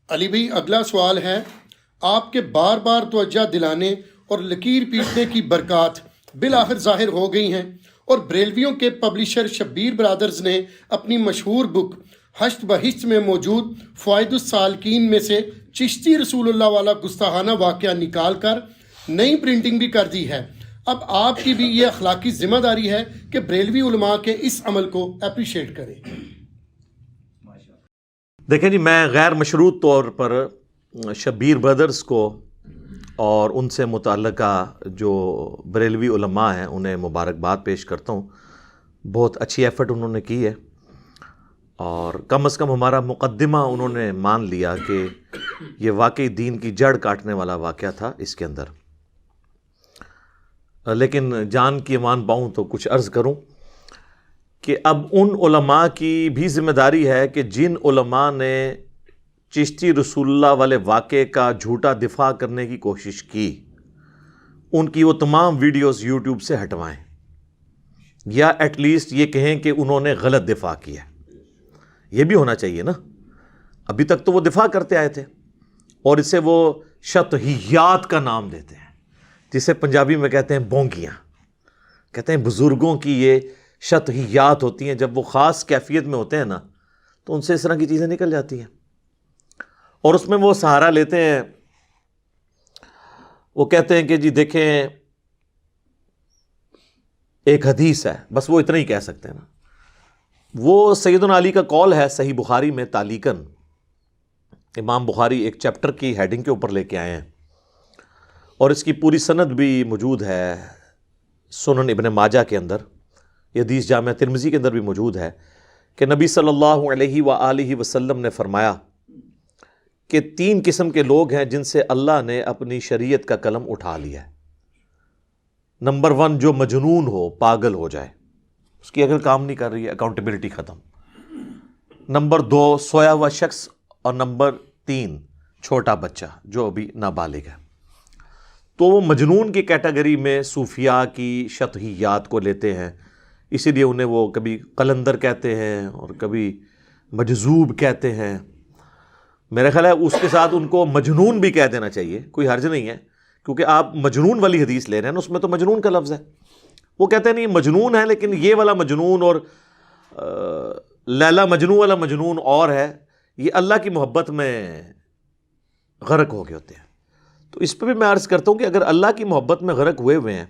علی بھائی اگلا سوال ہے، آپ کے بار بار توجہ دلانے اور لکیر پیٹنے کی برکات بالآخر ظاہر ہو گئی ہیں، اور بریلویوں کے پبلشر شبیر برادرز نے اپنی مشہور بک ہشت بہشت میں موجود فوائد السالکین میں سے چشتی رسول اللہ والا گستاخانہ واقعہ نکال کر نئی پرنٹنگ بھی کر دی ہے۔ اب آپ کی بھی یہ اخلاقی ذمہ داری ہے کہ بریلوی علماء کے اس عمل کو اپریشیٹ کریں۔ دیکھیں جی، میں غیر مشروط طور پر شبیر برادرز کو اور ان سے متعلقہ جو بریلوی علماء ہیں انہیں مبارکباد پیش کرتا ہوں۔ بہت اچھی ایفرٹ انہوں نے کی ہے، اور کم از کم ہمارا مقدمہ انہوں نے مان لیا کہ یہ واقعی دین کی جڑ کاٹنے والا واقعہ تھا اس کے اندر۔ لیکن جان کی امان پاؤں تو کچھ عرض کروں کہ اب ان علماء کی بھی ذمہ داری ہے کہ جن علماء نے چشتی رسول اللہ والے واقعے کا جھوٹا دفاع کرنے کی کوشش کی، ان کی وہ تمام ویڈیوز یوٹیوب سے ہٹوائیں، یا ایٹ لیسٹ یہ کہیں کہ انہوں نے غلط دفاع کیا۔ یہ بھی ہونا چاہیے نا۔ ابھی تک تو وہ دفاع کرتے آئے تھے، اور اسے وہ شطحیات کا نام دیتے ہیں، جسے پنجابی میں کہتے ہیں بونگیاں۔ کہتے ہیں بزرگوں کی یہ شطحیات ہوتی ہیں، جب وہ خاص کیفیت میں ہوتے ہیں نا تو ان سے اس طرح کی چیزیں نکل جاتی ہیں، اور اس میں وہ سہارا لیتے ہیں۔ وہ کہتے ہیں کہ جی دیکھیں ایک حدیث ہے، بس وہ اتنا ہی کہہ سکتے ہیں نا۔ وہ سیدنا علی کا قول ہے صحیح بخاری میں تعلیقاً، امام بخاری ایک چیپٹر کی ہیڈنگ کے اوپر لے کے آئے ہیں، اور اس کی پوری سند بھی موجود ہے سنن ابن ماجہ کے اندر، یہ حدیث جامعہ ترمذی کے اندر بھی موجود ہے، کہ نبی صلی اللہ علیہ وآلہ وسلم نے فرمایا کہ 3 قسم کے لوگ ہیں جن سے اللہ نے اپنی شریعت کا قلم اٹھا لیا ہے۔ نمبر 1، جو مجنون ہو، پاگل ہو جائے، اس کی عقل کام نہیں کر رہی ہے، اکاؤنٹیبلٹی ختم۔ نمبر 2، سویا ہوا شخص، اور نمبر 3، چھوٹا بچہ جو ابھی نابالغ ہے۔ تو وہ مجنون کی کیٹیگری میں صوفیاء کی شطحیات کو لیتے ہیں، اسی لیے انہیں وہ کبھی قلندر کہتے ہیں اور کبھی مجذوب کہتے ہیں۔ میرا خیال ہے اس کے ساتھ ان کو مجنون بھی کہہ دینا چاہیے، کوئی حرج نہیں ہے، کیونکہ آپ مجنون والی حدیث لے رہے ہیں نا، اس میں تو مجنون کا لفظ ہے۔ وہ کہتے ہیں نہیں مجنون ہے، لیکن یہ والا مجنون اور لیلا مجنون والا مجنون اور ہے، یہ اللہ کی محبت میں غرق ہو گئے ہوتے ہیں۔ تو اس پہ بھی میں عرض کرتا ہوں کہ اگر اللہ کی محبت میں غرق ہوئے ہیں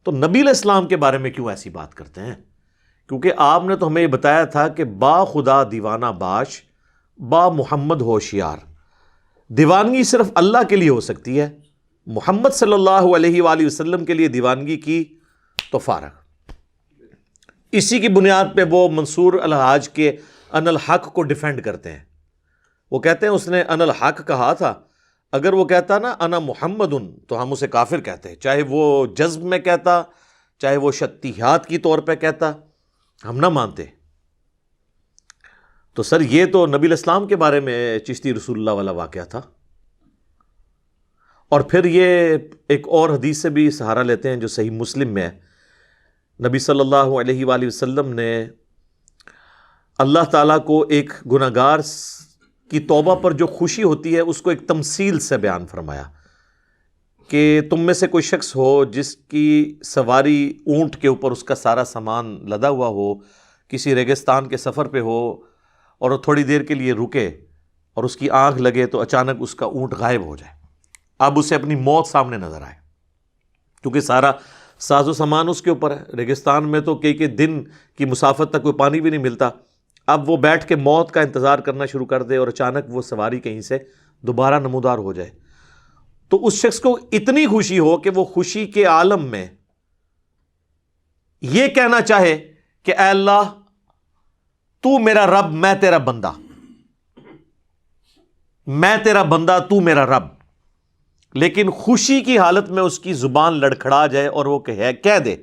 تو نبی علیہ السلام کے بارے میں کیوں ایسی بات کرتے ہیں؟ کیونکہ آپ نے تو ہمیں یہ بتایا تھا کہ با خدا دیوانہ باش، با محمد ہوشیار۔ دیوانگی صرف اللہ کے لیے ہو سکتی ہے، محمد صلی اللہ علیہ وآلہ وسلم کے لیے دیوانگی کی تو فارغ۔ اسی کی بنیاد پہ وہ منصور الحاج کے ان الحق کو ڈیفینڈ کرتے ہیں۔ وہ کہتے ہیں اس نے ان الحق کہا تھا، اگر وہ کہتا نا انا محمد تو ہم اسے کافر کہتے ہیں، چاہے وہ جذب میں کہتا، چاہے وہ شطحیات کی طور پہ کہتا، ہم نہ مانتے۔ تو سر یہ تو نبی علیہ السلام کے بارے میں چشتی رسول اللہ والا واقعہ تھا۔ اور پھر یہ ایک اور حدیث سے بھی سہارا لیتے ہیں جو صحیح مسلم میں ہے، نبی صلی اللہ علیہ وآلہ وسلم نے اللہ تعالیٰ کو ایک گناہگار کی توبہ پر جو خوشی ہوتی ہے اس کو ایک تمثیل سے بیان فرمایا کہ تم میں سے کوئی شخص ہو جس کی سواری اونٹ کے اوپر اس کا سارا سامان لدا ہوا ہو، کسی ریگستان کے سفر پہ ہو، اور وہ تھوڑی دیر کے لیے رکے اور اس کی آنکھ لگے تو اچانک اس کا اونٹ غائب ہو جائے۔ اب اسے اپنی موت سامنے نظر آئے، کیونکہ سارا ساز و سامان اس کے اوپر ہے۔ ریگستان میں تو کئی دن کی مسافت تک کوئی پانی بھی نہیں ملتا۔ اب وہ بیٹھ کے موت کا انتظار کرنا شروع کر دے اور اچانک وہ سواری کہیں سے دوبارہ نمودار ہو جائے، تو اس شخص کو اتنی خوشی ہو کہ وہ خوشی کے عالم میں یہ کہنا چاہے کہ اے اللہ تو میرا رب، میں تیرا بندہ، میں تیرا بندہ، تو میرا رب، لیکن خوشی کی حالت میں اس کی زبان لڑکھڑا جائے اور وہ کہہ دے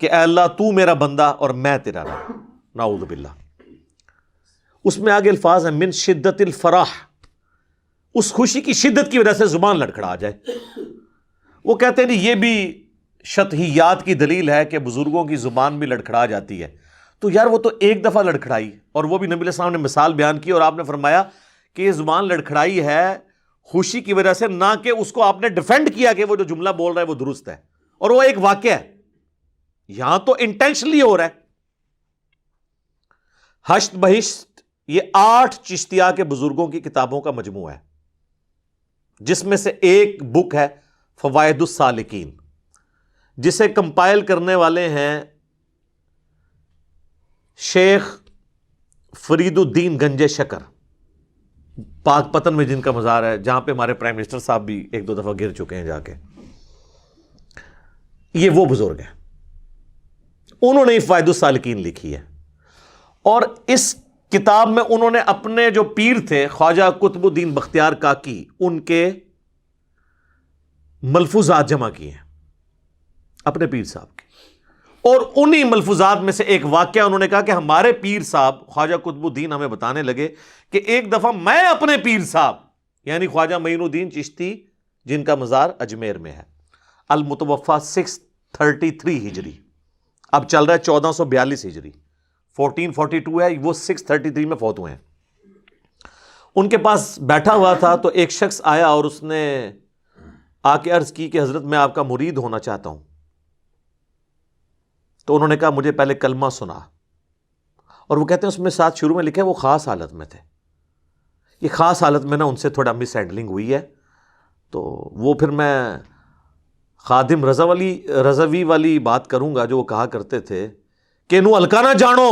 کہ اے اللہ تو میرا بندہ اور میں تیرا رب، نعوذ باللہ۔ اس میں آگے الفاظ ہیں من شدت الفرح، اس خوشی کی شدت کی وجہ سے زبان لڑکھڑا جائے۔ وہ کہتے ہیں یہ بھی شطحیات کی دلیل ہے کہ بزرگوں کی زبان بھی لڑکھڑا جاتی ہے۔ تو یار وہ تو ایک دفعہ لڑکھڑائی، اور وہ بھی نبی علیہ السلام نے مثال بیان کی، اور آپ نے فرمایا کہ یہ زبان لڑکھڑائی ہے خوشی کی وجہ سے، نہ کہ اس کو آپ نے ڈیفینڈ کیا کہ وہ جو جملہ بول رہا ہے وہ درست ہے، اور وہ ایک واقعہ ہے. یہاں تو انٹینشنلی ہو رہا ہے. ہشت بہشت یہ 8 چشتیہ کے بزرگوں کی کتابوں کا مجموعہ ہے، جس میں سے ایک بک ہے فوائد السالکین، جسے کمپائل کرنے والے ہیں شیخ فرید الدین گنج شکر، پاک پتن میں جن کا مزار ہے، جہاں پہ ہمارے پرائم منسٹر صاحب بھی 1-2 دفعہ گر چکے ہیں جا کے. یہ وہ بزرگ ہیں، انہوں نے فوائد السالکین لکھی ہے. اور اس کتاب میں انہوں نے اپنے جو پیر تھے خواجہ قطب الدین بختیار کاکی، ان کے ملفوظات جمع کیے ہیں اپنے پیر صاحب کے. اور انہی ملفوظات میں سے ایک واقعہ انہوں نے کہا کہ ہمارے پیر صاحب خواجہ قطب الدین ہمیں بتانے لگے کہ ایک دفعہ میں اپنے پیر صاحب یعنی خواجہ معین الدین چشتی جن کا مزار اجمیر میں ہے، المتوفا 633 ہجری، اب چل رہا ہے 1442 ہجری، 1442 ہے، وہ 633 میں فوت ہوئے ہیں. ان کے پاس بیٹھا ہوا تھا تو ایک شخص آیا اور اس نے آ کے عرض کی کہ حضرت میں آپ کا مرید ہونا چاہتا ہوں. تو انہوں نے کہا مجھے پہلے کلمہ سنا، اور وہ کہتے ہیں اس میں ساتھ شروع میں لکھا ہے وہ خاص حالت میں تھے. یہ خاص حالت میں نا ان سے تھوڑا مس ہینڈلنگ ہوئی ہے، تو وہ پھر میں خادم رضوی والی بات کروں گا جو وہ کہا کرتے تھے کہ نو الکانا جانو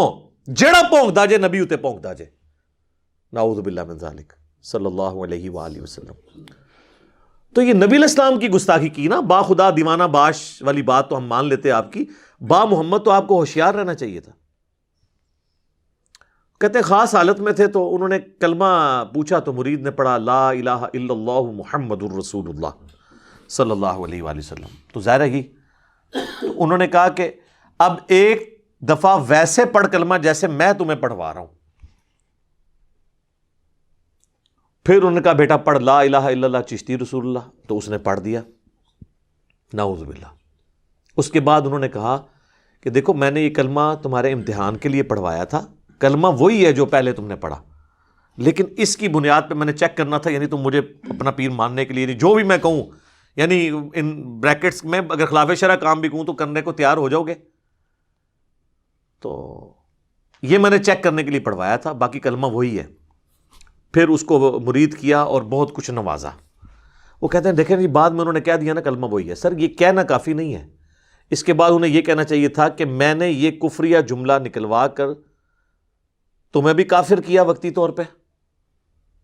جیڑا پونک دا جے نبی اتے پونک دا جے، نعوذ باللہ من ذالک صلی اللہ علیہ وآلہ وسلم. تو یہ نبی علیہ السلام کی گستاخی کی نا، با خدا دیوانہ باش والی بات تو ہم مان لیتے آپ کی، با محمد تو آپ کو ہوشیار رہنا چاہیے تھا. کہتے ہیں خاص حالت میں تھے تو انہوں نے کلمہ پوچھا تو مرید نے پڑھا لا الہ الا اللہ محمد الرسول اللہ صلی اللہ علیہ وآلہ وسلم. تو ظاہر ہے تو انہوں نے کہا کہ اب ایک دفعہ ویسے پڑھ کلمہ جیسے میں تمہیں پڑھوا رہا ہوں. پھر انہوں نے کہا بیٹا پڑھ لا الہ الا اللہ چشتی رسول اللہ، تو اس نے پڑھ دیا، نعوذ باللہ. اس کے بعد انہوں نے کہا کہ دیکھو میں نے یہ کلمہ تمہارے امتحان کے لیے پڑھوایا تھا، کلمہ وہی ہے جو پہلے تم نے پڑھا، لیکن اس کی بنیاد پہ میں نے چیک کرنا تھا، یعنی تم مجھے اپنا پیر ماننے کے لیے یعنی جو بھی میں کہوں، یعنی ان بریکٹس میں اگر خلاف شرع کام بھی کہوں تو کرنے کو تیار ہو جاؤ گے. تو یہ میں نے چیک کرنے کے لیے پڑھوایا تھا، باقی کلمہ وہی ہے. پھر اس کو مرید کیا اور بہت کچھ نوازا. وہ کہتے ہیں دیکھیں بعد میں انہوں نے کہہ دیا نا کلمہ وہی ہے. سر یہ کہنا کافی نہیں ہے، اس کے بعد انہیں یہ کہنا چاہیے تھا کہ میں نے یہ کفریہ جملہ نکلوا کر تمہیں بھی کافر کیا وقتی طور پہ،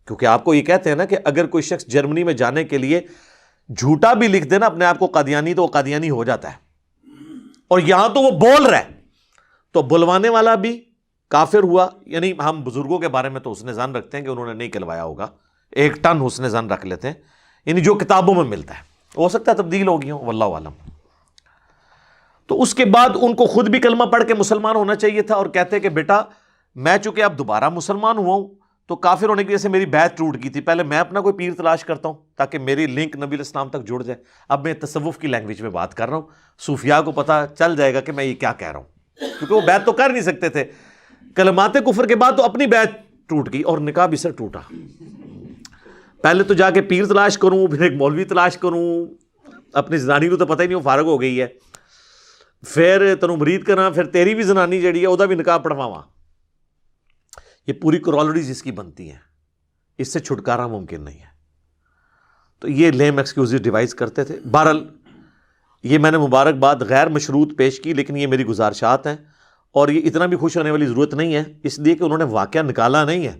کیونکہ آپ کو یہ کہتے ہیں نا کہ اگر کوئی شخص جرمنی میں جانے کے لیے جھوٹا بھی لکھ دینا اپنے آپ کو قادیانی تو وہ قادیانی ہو جاتا ہے، اور یہاں تو وہ بول رہا ہے تو بلوانے والا بھی کافر ہوا. یعنی ہم بزرگوں کے بارے میں تو حسن ظن رکھتے ہیں کہ انہوں نے نہیں کلوایا ہوگا، 1 ٹن حسن ظن رکھ لیتے ہیں، یعنی جو کتابوں میں ملتا ہے، ہو سکتا ہے تبدیل ہو گئی ہوں واللہ عالم. تو اس کے بعد ان کو خود بھی کلمہ پڑھ کے مسلمان ہونا چاہیے تھا، اور کہتے کہ بیٹا میں چونکہ اب دوبارہ مسلمان ہوا ہوں تو کافر ہونے کی وجہ سے میری بیعت ٹوٹ گئی تھی، پہلے میں اپنا کوئی پیر تلاش کرتا ہوں تاکہ میری لنک نبی علیہ السلام تک جڑ جائے. اب میں تصوف کی لینگویج میں بات کر رہا ہوں، صوفیاء کو پتہ چل جائے گا کہ میں یہ کیا کہہ رہا ہوں، کیونکہ وہ بیعت تو کر نہیں سکتے تھے. کلمات کفر کے بعد تو اپنی بیعت ٹوٹ گئی اور نکاح بھی سر ٹوٹا. پہلے تو جا کے پیر تلاش کروں، پھر ایک مولوی تلاش کروں، اپنی زنانی کو تو پتہ ہی نہیں وہ فارغ ہو گئی ہے، پھر تنوں مرید کرنا، پھر تیری بھی زنانی جڑی ہے وہ بھی نکاح پڑھواواں. یہ پوری کرالوجیز اس کی بنتی ہیں، اس سے چھٹکارا ممکن نہیں ہے. تو یہ لیم ایکسکیوزز ڈیوائز کرتے تھے. بہرحال یہ میں نے مبارکباد غیر مشروط پیش کی، لیکن یہ میری گزارشات ہیں، اور یہ اتنا بھی خوش ہونے والی ضرورت نہیں ہے، اس لیے کہ انہوں نے واقعہ نکالا نہیں ہے،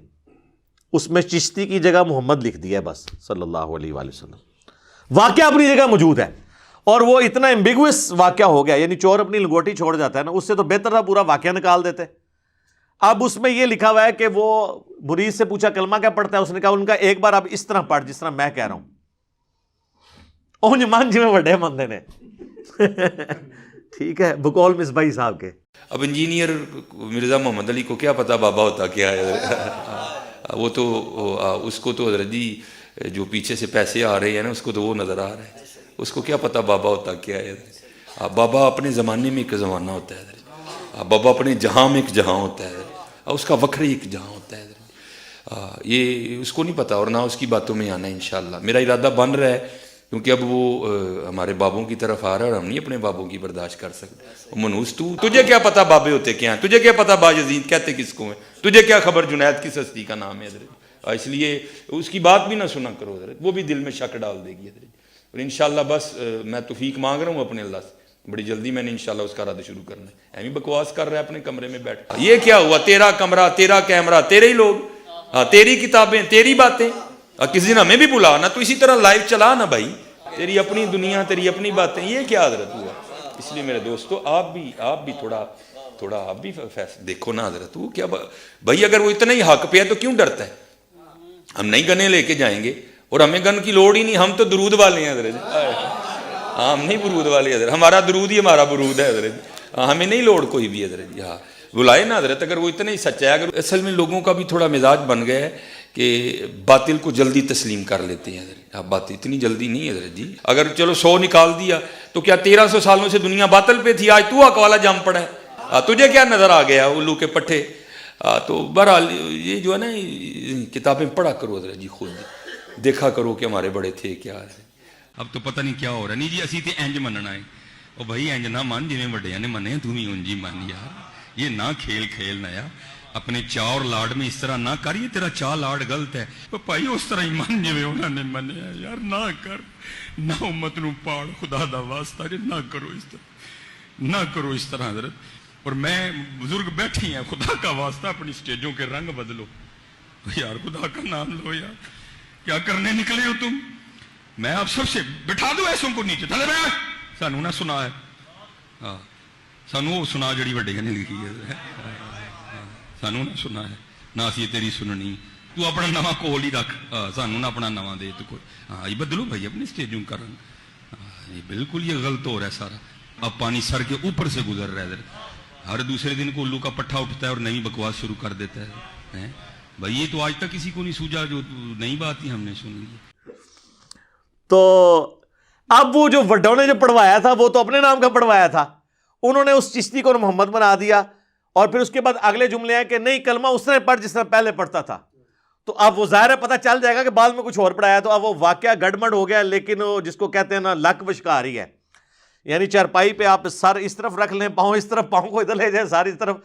اس میں چشتی کی جگہ محمد لکھ دیا ہے بس صلی اللہ علیہ وآلہ وسلم. واقعہ اپنی جگہ موجود ہے، اور وہ اتنا ایمبیگوس واقعہ ہو گیا، یعنی چور اپنی لنگوٹی چھوڑ جاتا ہے نا، اس سے تو بہتر تھا پورا واقعہ نکال دیتے. اب اس میں یہ لکھا ہوا ہے کہ وہ مرید سے پوچھا کلمہ کیا پڑھتا ہے، اس نے کہا ان کا ایک بار اب اس طرح پڑھ جس طرح میں کہہ رہا ہوں. اونج مان جی میں بڑے مندے نے ٹھیک ہے، بقول مصباحی صاحب کے. اب انجینئر مرزا محمد علی کو کیا پتا بابا ہوتا کیا ہے، وہ تو اس کو تو حضرت جی جو پیچھے سے پیسے آ رہے ہیں نا اس کو تو وہ نظر آ رہا ہے، اس کو کیا پتا بابا ہوتا کیا ہے. بابا اپنے زمانے میں ایک زمانہ ہوتا ہے، بابا اپنے جہاں میں ایک جہاں ہوتا ہے، اس کا وکھرے ایک جہاں ہوتا ہے. یہ اس کو نہیں پتہ اور نہ اس کی باتوں میں آنا ہے انشاءاللہ. میرا ارادہ بن رہا ہے کیونکہ اب وہ ہمارے بابوں کی طرف آ رہا ہے اور ہم نہیں اپنے بابوں کی برداشت کر سکتے. منوس تجھے کیا پتہ بابے ہوتے کیا ہیں, تجھے کیا پتہ باجزید کہتے کس کو ہیں, تجھے کیا خبر جنید کس ہستی کا نام ہے حضرت. اس لیے اس کی بات بھی نہ سنا کرو حضرت, وہ بھی دل میں شک ڈال دے گی حضرت. اور انشاءاللہ بس میں توفیق مانگ رہا ہوں اپنے اللہ سے, بڑی جلدی میں نے انشاءاللہ اس کا رد شروع کرنا ہے. ایویں بکواس کر رہا ہے اپنے کمرے میں بیٹھ, یہ کیا ہوا, تیرا کمرہ, تیرا کیمرہ, تیرے ہی لوگ, تیری کتابیں, تیری باتیں, کسی دن ہمیں بھی بلا نا, تو اسی طرح لائیو چلا نا بھائی, تیری اپنی دنیا, تیری اپنی باتیں, یہ کیا حضرت ہوا. اس لیے میرے دوستو آپ بھی تھوڑا آپ بھی دیکھو نا حضرت, وہ کیا بھائی, اگر وہ اتنا ہی حق پہ ہے تو کیوں ڈرتا ہے. ہم نہیں گنے لے کے جائیں گے اور ہمیں گن کی لوڑ ہی نہیں, ہم تو درود والے ہیں حضرت. ہاں ہم نہیں برود والے حضرت, ہمارا درود ہی ہمارا برود ہے حضرت, ہمیں نہیں لوڑ کوئی بھی حضرت. ہاں بلائے نا حضرت, اگر وہ اتنا ہی سچا ہے. اگر اصل میں لوگوں کا بھی تھوڑا مزاج بن گیا ہے کہ باطل کو جلدی تسلیم کر لیتے ہیں حضرت. اب بات اتنی جلدی نہیں حضرت جی, اگر چلو 100 نکال دیا تو کیا 1300 سالوں سے دنیا باطل پہ تھی, آج تو حق والا جم پڑا ہے, تجھے کیا نظر آ گیا الو کے پٹھے. تو بہرحال یہ جو ہے نا کتابیں پڑھا کرو حضرت جی, خود دیکھا کرو کہ ہمارے بڑے تھے کیا ہے. اب تو پتہ نہیں کیا ہو رہا. نہیں جی اسی تے انج مننا ہے, او بھائی انج نہ من جویں وڈیاں نے منے, تو بھی انج ہی من یار. یہ نہ کھیل کھیلنا یار, اپنے چاء اور لاڈ میں اس طرح نہ کر, یہ تیرا چاء لاڈ غلط ہے. او بھائی اس طرح ہی من جویں انہاں نے منیا یار, نہ کر, نہ امت نو پاڑ, خدا دا واسطہ نہ کرو اس طرح, نہ کرو اس طرح حضرت. اور میں بزرگ بیٹھی ہیں, خدا کا واسطہ اپنی سٹیجوں کے رنگ بدلو یار, خدا کا نام لو یار, کیا کرنے نکلے ہو تم. میں آپ سب سے بٹھا دوں ایسوں کو نیچے, تھلے بیٹھ, سانو نہ سنا ہے, سانو وہ سنا جڑی وڈیاں نے لکھی ہے, سانو نہ سنا ہے, نہ اسی تیری سننی, تو اپنا نواں کول ہی رکھ, سانو نہ اپنا نواں دے تو کوئی. ہاں یہ بدلو بھائی اپنی سٹیجوں کا رنگ. یہ بالکل یہ غلط ہو رہا ہے سارا. اب پانی سر کے اوپر سے گزر رہا ہے ادھر, ہر دوسرے دن کو الو کا پٹھا اٹھتا ہے اور نئی بکواس شروع کر دیتا ہے. بھائی یہ تو آج تک کسی کو نہیں سوجا, جو نئی بات ہی ہم نے سن لی. تو اب وہ جو وڈوں نے جو پڑھوایا تھا وہ تو اپنے نام کا پڑھوایا تھا, انہوں نے اس چشتی کو محمد بنا دیا, اور پھر اس کے بعد اگلے جملے ہیں کہ نہیں کلمہ اس نے پڑھ جس نے پہلے پڑھتا تھا. تو اب وہ ظاہر ہے پتہ چل جائے گا کہ بعد میں کچھ اور پڑھایا, تو اب وہ واقعہ گڑبڑ ہو گیا. لیکن وہ جس کو کہتے ہیں نا لک وشکاری ہے, یعنی چارپائی پہ آپ سر اس طرف رکھ لیں, پاؤں اس طرف, پاؤں کو ادھر لے جائیں, ساری طرف,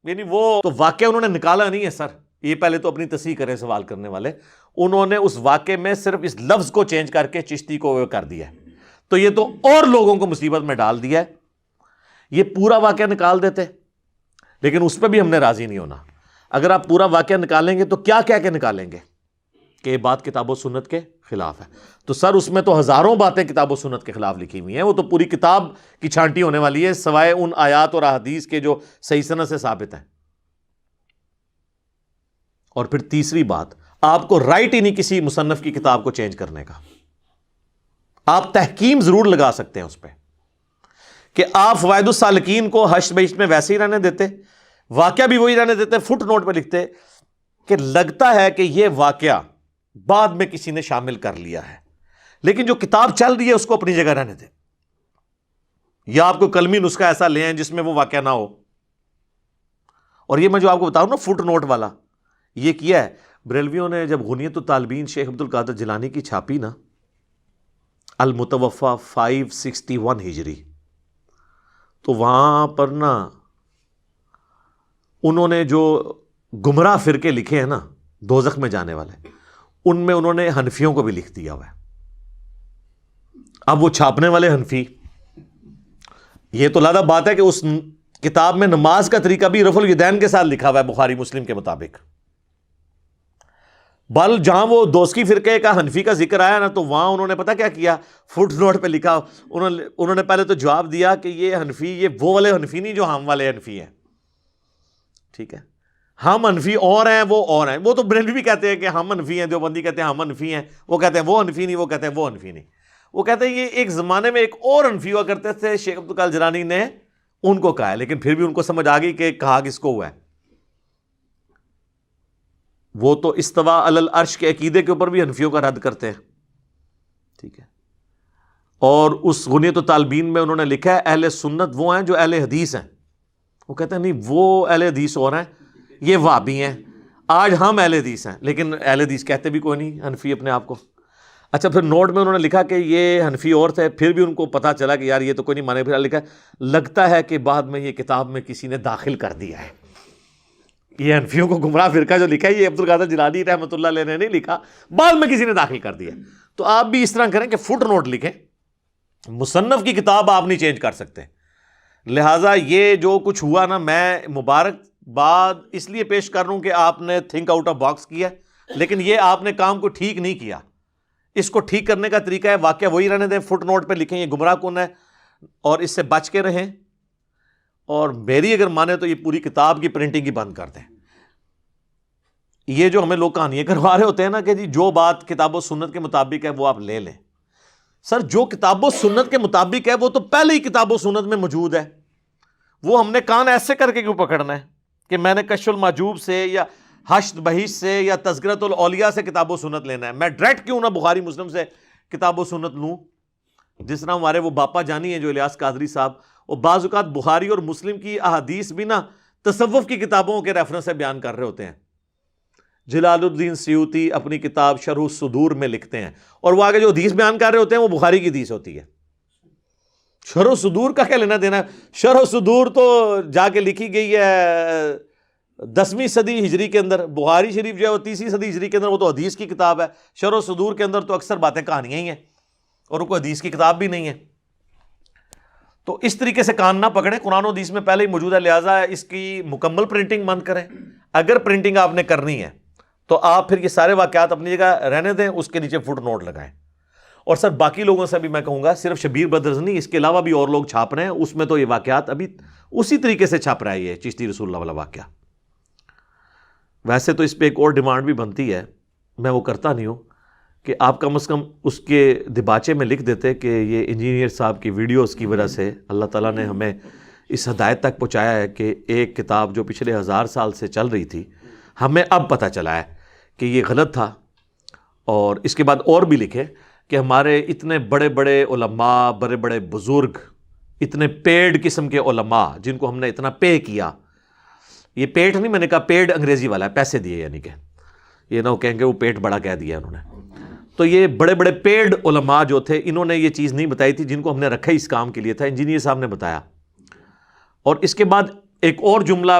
یعنی وہ تو واقعہ انہوں نے نکالا نہیں ہے سر. یہ پہلے تو اپنی تصحیح کریں سوال کرنے والے, انہوں نے اس واقعے میں صرف اس لفظ کو چینج کر کے چشتی کو کر دیا ہے. تو یہ تو اور لوگوں کو مصیبت میں ڈال دیا ہے. یہ پورا واقعہ نکال دیتے, لیکن اس پہ بھی ہم نے راضی نہیں ہونا. اگر آپ پورا واقعہ نکالیں گے تو کیا کہہ کے نکالیں گے کہ یہ بات کتاب و سنت کے خلاف ہے. تو سر اس میں تو ہزاروں باتیں کتاب و سنت کے خلاف لکھی ہوئی ہیں, وہ تو پوری کتاب کی چھانٹی ہونے والی ہے سوائے ان آیات اور احادیث کے جو صحیح سند سے ثابت ہیں. اور پھر تیسری بات, آپ کو رائٹ ہی نہیں کسی مصنف کی کتاب کو چینج کرنے کا. آپ تحکیم ضرور لگا سکتے ہیں اس پہ کہ آپ فوائد السالکین کو حشر بہشت میں ویسے ہی رہنے دیتے, واقعہ بھی وہی رہنے دیتے, فٹ نوٹ پہ لکھتے کہ لگتا ہے کہ یہ واقعہ بعد میں کسی نے شامل کر لیا ہے, لیکن جو کتاب چل رہی ہے اس کو اپنی جگہ رہنے دیں. یا آپ کو کلمی نسخہ ایسا لے آئیں جس میں وہ واقعہ نہ ہو. اور یہ میں جو آپ کو بتاؤں نا فٹ نوٹ والا, یہ کیا ہے بریلویوں نے جب غنیت الطالبین شیخ عبد القادر جیلانی کی چھاپی نا, المتوفا 561 ہجری, تو وہاں پر نا انہوں نے جو گمراہ فرقے لکھے ہیں نا دوزخ میں جانے والے, ان میں انہوں نے حنفیوں کو بھی لکھ دیا ہوا ہے. اب وہ چھاپنے والے حنفی, یہ تو لادہ بات ہے کہ اس کتاب میں نماز کا طریقہ بھی رفع الیدین کے ساتھ لکھا ہوا ہے بخاری مسلم کے مطابق. بل جہاں وہ دوستی فرقے کا حنفی کا ذکر آیا نا, تو وہاں انہوں نے پتہ کیا کیا, فٹ نوٹ پہ لکھا, انہوں نے پہلے تو جواب دیا کہ یہ حنفی, یہ وہ والے حنفی نہیں جو ہم والے حنفی ہیں. ٹھیک ہے, ہم حنفی اور ہیں وہ اور ہیں. وہ تو بریلوی بھی کہتے ہیں کہ ہم حنفی ہیں, دیوبندی کہتے ہیں ہم حنفی ہیں, وہ کہتے ہیں وہ حنفی نہیں, وہ کہتے ہیں وہ حنفی نہیں. وہ کہتے ہیں یہ ایک زمانے میں ایک اور حنفی ہوا کرتے تھے, شیخ عبد القادر جیلانی نے ان کو کہا ہے, لیکن پھر بھی ان کو سمجھ آ گئی کہ کہا کس کو ہوا ہے. وہ تو استوا علی العرش کے عقیدے کے اوپر بھی حنفیوں کا رد کرتے ہیں. ٹھیک ہے, اور اس غنیت الطالبین میں انہوں نے لکھا ہے اہل سنت وہ ہیں جو اہل حدیث ہیں. وہ کہتے ہیں نہیں وہ اہل حدیث اور ہیں, یہ وہابی ہیں. آج ہم اہل حدیث ہیں، لیکن اہل حدیث کہتے بھی کوئی نہیں حنفی اپنے آپ کو. اچھا پھر نوٹ میں انہوں نے لکھا کہ یہ حنفی اور تھے، پھر بھی ان کو پتا چلا کہ یار یہ تو کوئی نہیں مانے. پھر لکھا لگتا ہے کہ بعد میں یہ کتاب میں کسی نے داخل کر دیا ہے. یہ حنفیوں کو گمراہ فرقہ جو لکھا ہے یہ عبد القادر جیلانی رحمۃ اللہ علیہ نے نہیں لکھا، بعد میں کسی نے داخل کر دیا. تو آپ بھی اس طرح کریں کہ فٹ نوٹ لکھیں، مصنف کی کتاب آپ نہیں چینج کر سکتے. لہٰذا یہ جو کچھ ہوا نا، میں مبارکباد اس لیے پیش کر رہا ہوں کہ آپ نے تھنک آؤٹ آف باکس کیا، لیکن یہ آپ نے کام کو ٹھیک نہیں کیا. اس کو ٹھیک کرنے کا طریقہ ہے واقعہ وہی رہنے دیں، فٹ نوٹ پہ لکھیں یہ گمراہ کن ہے اور اس سے بچ کے رہیں. اور میری اگر مانے تو یہ پوری کتاب کی پرنٹنگ ہی بند کر دیں. یہ جو ہمیں لوگ کہانیاں کروا رہے ہوتے ہیں نا کہ جی جو بات کتاب و سنت کے مطابق ہے وہ آپ لے لیں. سر جو کتاب و سنت کے مطابق ہے وہ تو پہلے ہی کتاب و سنت میں موجود ہے. وہ ہم نے کان ایسے کر کے کیوں پکڑنا ہے کہ میں نے کشف المحجوب سے یا حشد بہیش سے یا تذکرۃ الاولیاء سے کتاب و سنت لینا ہے؟ میں ڈائریکٹ کیوں نہ بخاری مسلم سے کتاب و سنت لوں؟ جس طرح ہمارے وہ باپا جانی ہیں جو الیاس قادری صاحب، وہ بعض اوقات بخاری اور مسلم کی احادیث بھی نا تصوف کی کتابوں کے ریفرنس سے بیان کر رہے ہوتے ہیں. جلال الدین سیوطی اپنی کتاب شرح الصدور میں لکھتے ہیں، اور وہ آگے جو حدیث بیان کر رہے ہوتے ہیں وہ بخاری کی حدیث ہوتی ہے. شرح الصدور کا کیا لینا دینا ہے؟ شرح الصدور تو جا کے لکھی گئی ہے 10ویں صدی ہجری کے اندر. بخاری شریف جو ہے وہ 30ویں صدی ہجری کے اندر، وہ تو حدیث کی کتاب ہے. شرح الصدور کے اندر تو اکثر باتیں کہانیاں ہی ہیں اور کوئی حدیث کی کتاب بھی نہیں ہے. تو اس طریقے سے کان نہ پکڑیں، قرآن و حدیث میں پہلے ہی موجود ہے، لہٰذا اس کی مکمل پرنٹنگ بند کریں. اگر پرنٹنگ آپ نے کرنی ہے تو آپ پھر یہ سارے واقعات اپنی جگہ رہنے دیں، اس کے نیچے فٹ نوٹ لگائیں. اور سر باقی لوگوں سے بھی میں کہوں گا، صرف شبیر بردرز نہیں، اس کے علاوہ بھی اور لوگ چھاپ رہے ہیں، اس میں تو یہ واقعات ابھی اسی طریقے سے چھاپ رہا ہے یہ چشتی رسول اللہ والا واقعہ. ویسے تو اس پہ ایک اور ڈیمانڈ بھی بنتی ہے، میں وہ کرتا نہیں ہوں، کہ آپ کم از کم اس کے دباچے میں لکھ دیتے کہ یہ انجینئر صاحب کی ویڈیوز کی وجہ سے اللہ تعالیٰ نے ہمیں اس ہدایت تک پہنچایا ہے کہ ایک کتاب جو پچھلے 1000 سال سے چل رہی تھی ہمیں اب پتہ چلا ہے کہ یہ غلط تھا. اور اس کے بعد اور بھی لکھے کہ ہمارے اتنے بڑے بڑے علماء، بڑے بڑے بزرگ، اتنے پیڈ قسم کے علماء جن کو ہم نے اتنا پے کیا، یہ پیٹ نہیں، میں نے کہا پیڈ انگریزی والا ہے، پیسے دیے، یعنی کہ یہ نہ وہ کہیں گے وہ پیٹ بڑا کہہ دیا انہوں نے. تو یہ بڑے بڑے پیڈ علماء جو تھے انہوں نے یہ چیز نہیں بتائی تھی جن کو ہم نے رکھا اس کام کے لیے تھا، انجینئر صاحب نے بتایا. اور اس کے بعد ایک اور جملہ،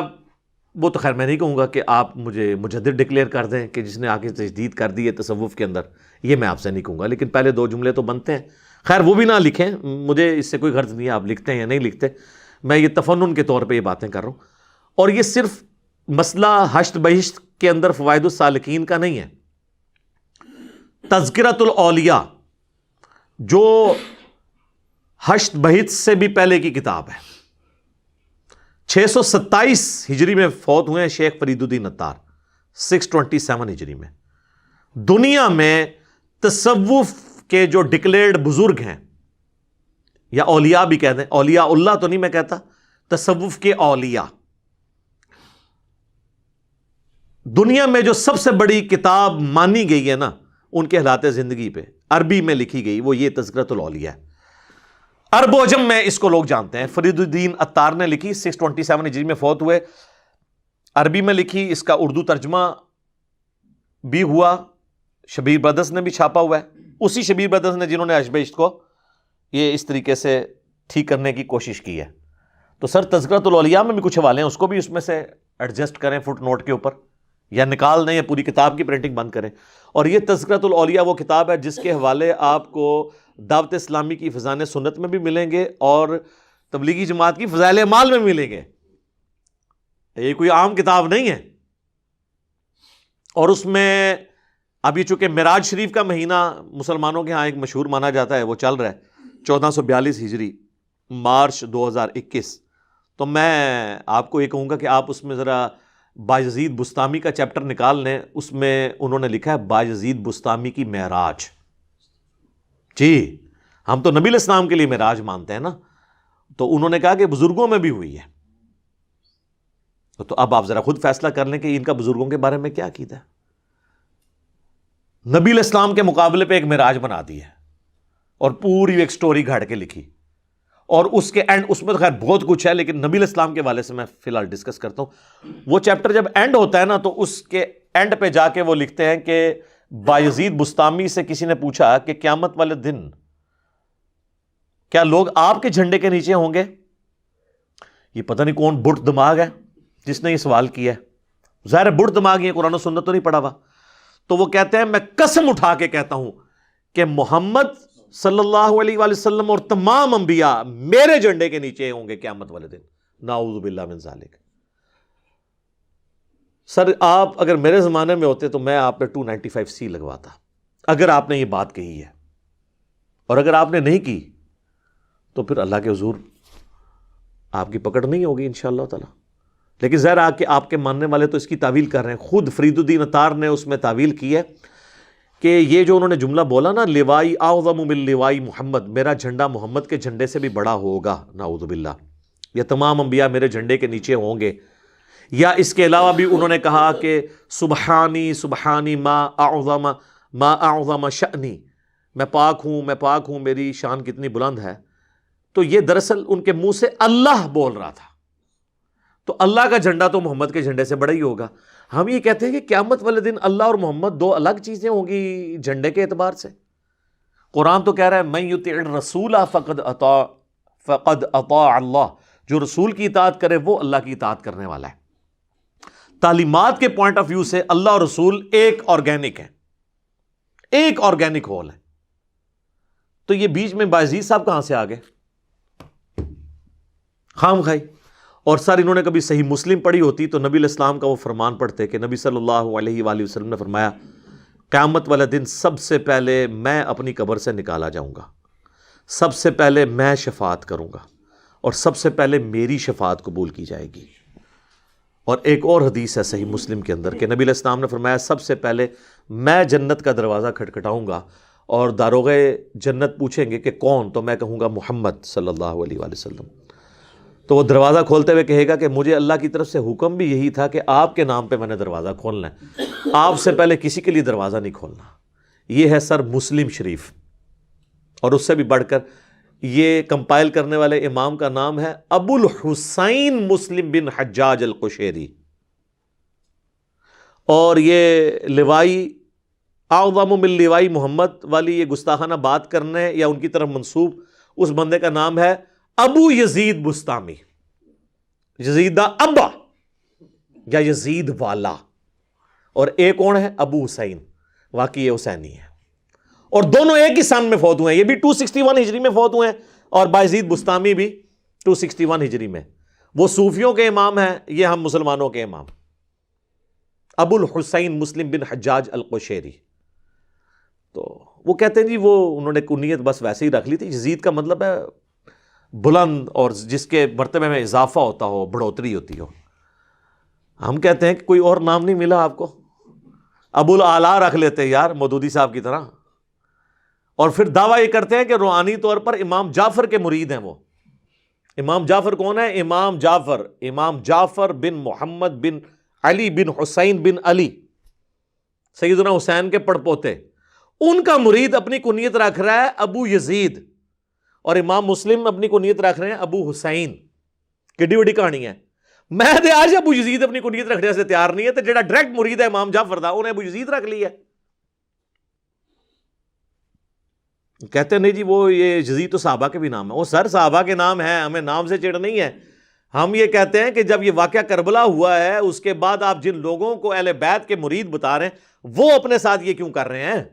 وہ تو خیر میں نہیں کہوں گا کہ آپ مجھے مجدد ڈکلیئر کر دیں کہ جس نے آ کے تجدید کر دی ہے تصوف کے اندر، یہ میں آپ سے نہیں کہوں گا، لیکن پہلے 2 جملے تو بنتے ہیں. خیر وہ بھی نہ لکھیں، مجھے اس سے کوئی غرض نہیں ہے آپ لکھتے ہیں یا نہیں لکھتے، میں یہ تفنن کے طور پہ یہ باتیں کر رہا ہوں. اور یہ صرف مسئلہ حشد بہشت کے اندر فوائد السالکین کا نہیں ہے، تذکرۃ الاولیاء جو حشد بہشت سے بھی پہلے کی کتاب ہے، 627 ہجری میں فوت ہوئے ہیں شیخ فرید الدین عطار، 627 ہجری میں. دنیا میں تصوف کے جو ڈکلیئرڈ بزرگ ہیں، یا اولیاء بھی کہتے ہیں، اولیاء اللہ تو نہیں میں کہتا، تصوف کے اولیاء، دنیا میں جو سب سے بڑی کتاب مانی گئی ہے نا ان کے حالات زندگی پہ، عربی میں لکھی گئی، وہ یہ تذکرۃ الاولیاء ہے. عرب و عجم میں اس کو لوگ جانتے ہیں. فرید الدین عطار نے لکھی، 627 ہجری میں فوت ہوئے، عربی میں لکھی، اس کا اردو ترجمہ بھی ہوا، شبیر بردرز نے بھی چھاپا ہوا ہے، اسی شبیر بردرز نے جنہوں نے حشد بہشت کو یہ اس طریقے سے ٹھیک کرنے کی کوشش کی ہے. تو سر تذکرۃ الاولیاء میں بھی کچھ حوالے ہیں، اس کو بھی اس میں سے ایڈجسٹ کریں فٹ نوٹ کے اوپر، یا نکال دیں یا پوری کتاب کی پرنٹنگ بند کریں. اور یہ تذکرۃ الاولیاء وہ کتاب ہے جس کے حوالے آپ کو دعوت اسلامی کی فضائل سنت میں بھی ملیں گے اور تبلیغی جماعت کی فضائل اعمال میں ملیں گے. یہ کوئی عام کتاب نہیں ہے. اور اس میں ابھی چونکہ معراج شریف کا مہینہ مسلمانوں کے ہاں ایک مشہور مانا جاتا ہے، وہ چل رہا ہے 1442 ہجری، مارچ 2021. تو میں آپ کو یہ کہوں گا کہ آپ اس میں ذرا بایزید بستامی کا چیپٹر نکال لیں، اس میں انہوں نے لکھا ہے بایزید بستامی کی معراج. جی ہم تو نبی علیہ السلام کے لیے معراج مانتے ہیں نا، تو انہوں نے کہا کہ بزرگوں میں بھی ہوئی ہے. تو اب آپ ذرا خود فیصلہ کر لیں کہ ان کا بزرگوں کے بارے میں کیا عقیدہ ہے. نبی علیہ السلام کے مقابلے پہ ایک معراج بنا دی ہے اور پوری ایک سٹوری گھڑ کے لکھی، اور اس کے اینڈ، اس میں تو خیر بہت کچھ ہے لیکن نبی علیہ السلام کے حوالے سے میں فی الحال ڈسکس کرتا ہوں. وہ چیپٹر جب اینڈ ہوتا ہے نا تو اس کے اینڈ پہ جا کے وہ لکھتے ہیں کہ بایزید بستامی سے کسی نے پوچھا کہ قیامت والے دن کیا لوگ آپ کے جھنڈے کے نیچے ہوں گے؟ یہ پتہ نہیں کون بٹ دماغ ہے جس نے یہ سوال کیا ہے. ظاہر بٹ دماغ یہ قرآن و سنت تو نہیں پڑھا ہوا. تو وہ کہتے ہیں میں قسم اٹھا کے کہتا ہوں کہ محمد صلی اللہ علیہ وآلہ وسلم اور تمام انبیاء میرے جھنڈے کے نیچے ہوں گے قیامت والے دن. نعوذ باللہ من ذالک. سر آپ اگر میرے زمانے میں ہوتے تو میں آپ پہ 295C لگواتا اگر آپ نے یہ بات کہی ہے, اور اگر آپ نے نہیں کی تو پھر اللہ کے حضور آپ کی پکڑ نہیں ہوگی انشاءاللہ تعالی. لیکن ظاہر آپ کے ماننے والے تو اس کی تعویل کر رہے ہیں. خود فرید الدین عطار نے اس میں تعویل کی ہے کہ یہ جو انہوں نے جملہ بولا نا لوائی اعظم من لوائی محمد, میرا جھنڈا محمد کے جھنڈے سے بھی بڑا ہوگا, نعوذ باللہ, یا تمام انبیاء میرے جھنڈے کے نیچے ہوں گے. یا اس کے علاوہ بھی انہوں نے کہا کہ سبحانی سبحانی ما اعظم شأنی, میں پاک ہوں میری شان کتنی بلند ہے. تو یہ دراصل ان کے منہ سے اللہ بول رہا تھا, تو اللہ کا جھنڈا تو محمد کے جھنڈے سے بڑا ہی ہوگا. ہم یہ کہتے ہیں کہ قیامت والے دن اللہ اور محمد دو الگ چیزیں ہوں گی جھنڈے کے اعتبار سے. قرآن تو کہہ رہا ہے من یطع الرسول فقد اطاع اللہ, جو رسول کی اطاعت کرے وہ اللہ کی اطاعت کرنے والا ہے. تعلیمات کے پوائنٹ آف ویو سے اللہ اور رسول ایک آرگینک ہے, ایک آرگینک ہول ہے. تو یہ بیچ میں بایزید صاحب کہاں سے آ گئے خام خائی؟ اور سر انہوں نے کبھی صحیح مسلم پڑھی ہوتی تو نبی علیہ السلام کا وہ فرمان پڑھتے کہ نبی صلی اللہ علیہ وآلہ وسلم نے فرمایا قیامت والے دن سب سے پہلے میں اپنی قبر سے نکالا جاؤں گا, سب سے پہلے میں شفاعت کروں گا, اور سب سے پہلے میری شفاعت قبول کی جائے گی. اور ایک اور حدیث ہے صحیح مسلم کے اندر کہ نبی علیہ السلام نے فرمایا سب سے پہلے میں جنت کا دروازہ کھٹکھٹاؤں گا اور داروغے جنت پوچھیں گے کہ کون, تو میں کہوں گا محمد صلی اللہ علیہ وآلہ وسلم. تو وہ دروازہ کھولتے ہوئے کہے گا کہ مجھے اللہ کی طرف سے حکم بھی یہی تھا کہ آپ کے نام پہ میں نے دروازہ کھولنا ہے, آپ سے پہلے کسی کے لیے دروازہ نہیں کھولنا. یہ ہے سر مسلم شریف. اور اس سے بھی بڑھ کر یہ کمپائل کرنے والے امام کا نام ہے ابو الحسین مسلم بن حجاج القشیری. اور یہ لوائی اعظم من لوائی محمد والی یہ گستاخانہ بات کرنے یا ان کی طرف منسوب اس بندے کا نام ہے ابو یزید بستامی, یزید دا ابا یا یزید والا. اور ایک کون ہے ابو حسین, واقعی یہ حسینی ہے. اور دونوں ایک ہی سن میں فوت ہوئے ہیں, یہ بھی 261 ہجری میں فوت ہوئے ہیں اور بایزید بستامی بھی 261 ہجری میں. وہ صوفیوں کے امام ہیں, یہ ہم مسلمانوں کے امام. ابو الحسین مسلم بن حجاج القشیری. تو وہ کہتے ہیں جی وہ انہوں نے کنیت بس ویسے ہی رکھ لی تھی. یزید کا مطلب ہے بلند اور جس کے مرتبے میں اضافہ ہوتا ہو, بڑھوتری ہوتی ہو. ہم کہتے ہیں کہ کوئی اور نام نہیں ملا آپ کو, ابو الاعلیٰ رکھ لیتے یار مودودی صاحب کی طرح. اور پھر دعویٰ یہ کرتے ہیں کہ روحانی طور پر امام جعفر کے مرید ہیں. وہ امام جعفر کون ہے؟ امام جعفر بن محمد بن علی بن حسین بن علی, سیدنا حسین کے پڑپوتے, ان کا مرید اپنی کنیت رکھ رہا ہے ابو یزید, اور امام مسلم اپنی کنیت رکھ رہے ہیں ابو حسین. کڈی وڈی کہانی ہے. میں دے آج ابو یزید اپنی کنیت رکھنے سے تیار نہیں ہے, تو جڑا ڈائریکٹ مرید ہے امام جعفر دا انہیں ابو یزید رکھ لیا. کہتے نہیں جی وہ یہ یزید تو صحابہ کے بھی نام ہے. وہ سر صحابہ کے نام ہیں, ہمیں نام سے چڑ نہیں ہے. ہم یہ کہتے ہیں کہ جب یہ واقعہ کربلا ہوا ہے اس کے بعد آپ جن لوگوں کو اہل بیت کے مرید بتا رہے ہیں وہ اپنے ساتھ یہ کیوں کر رہے ہیں؟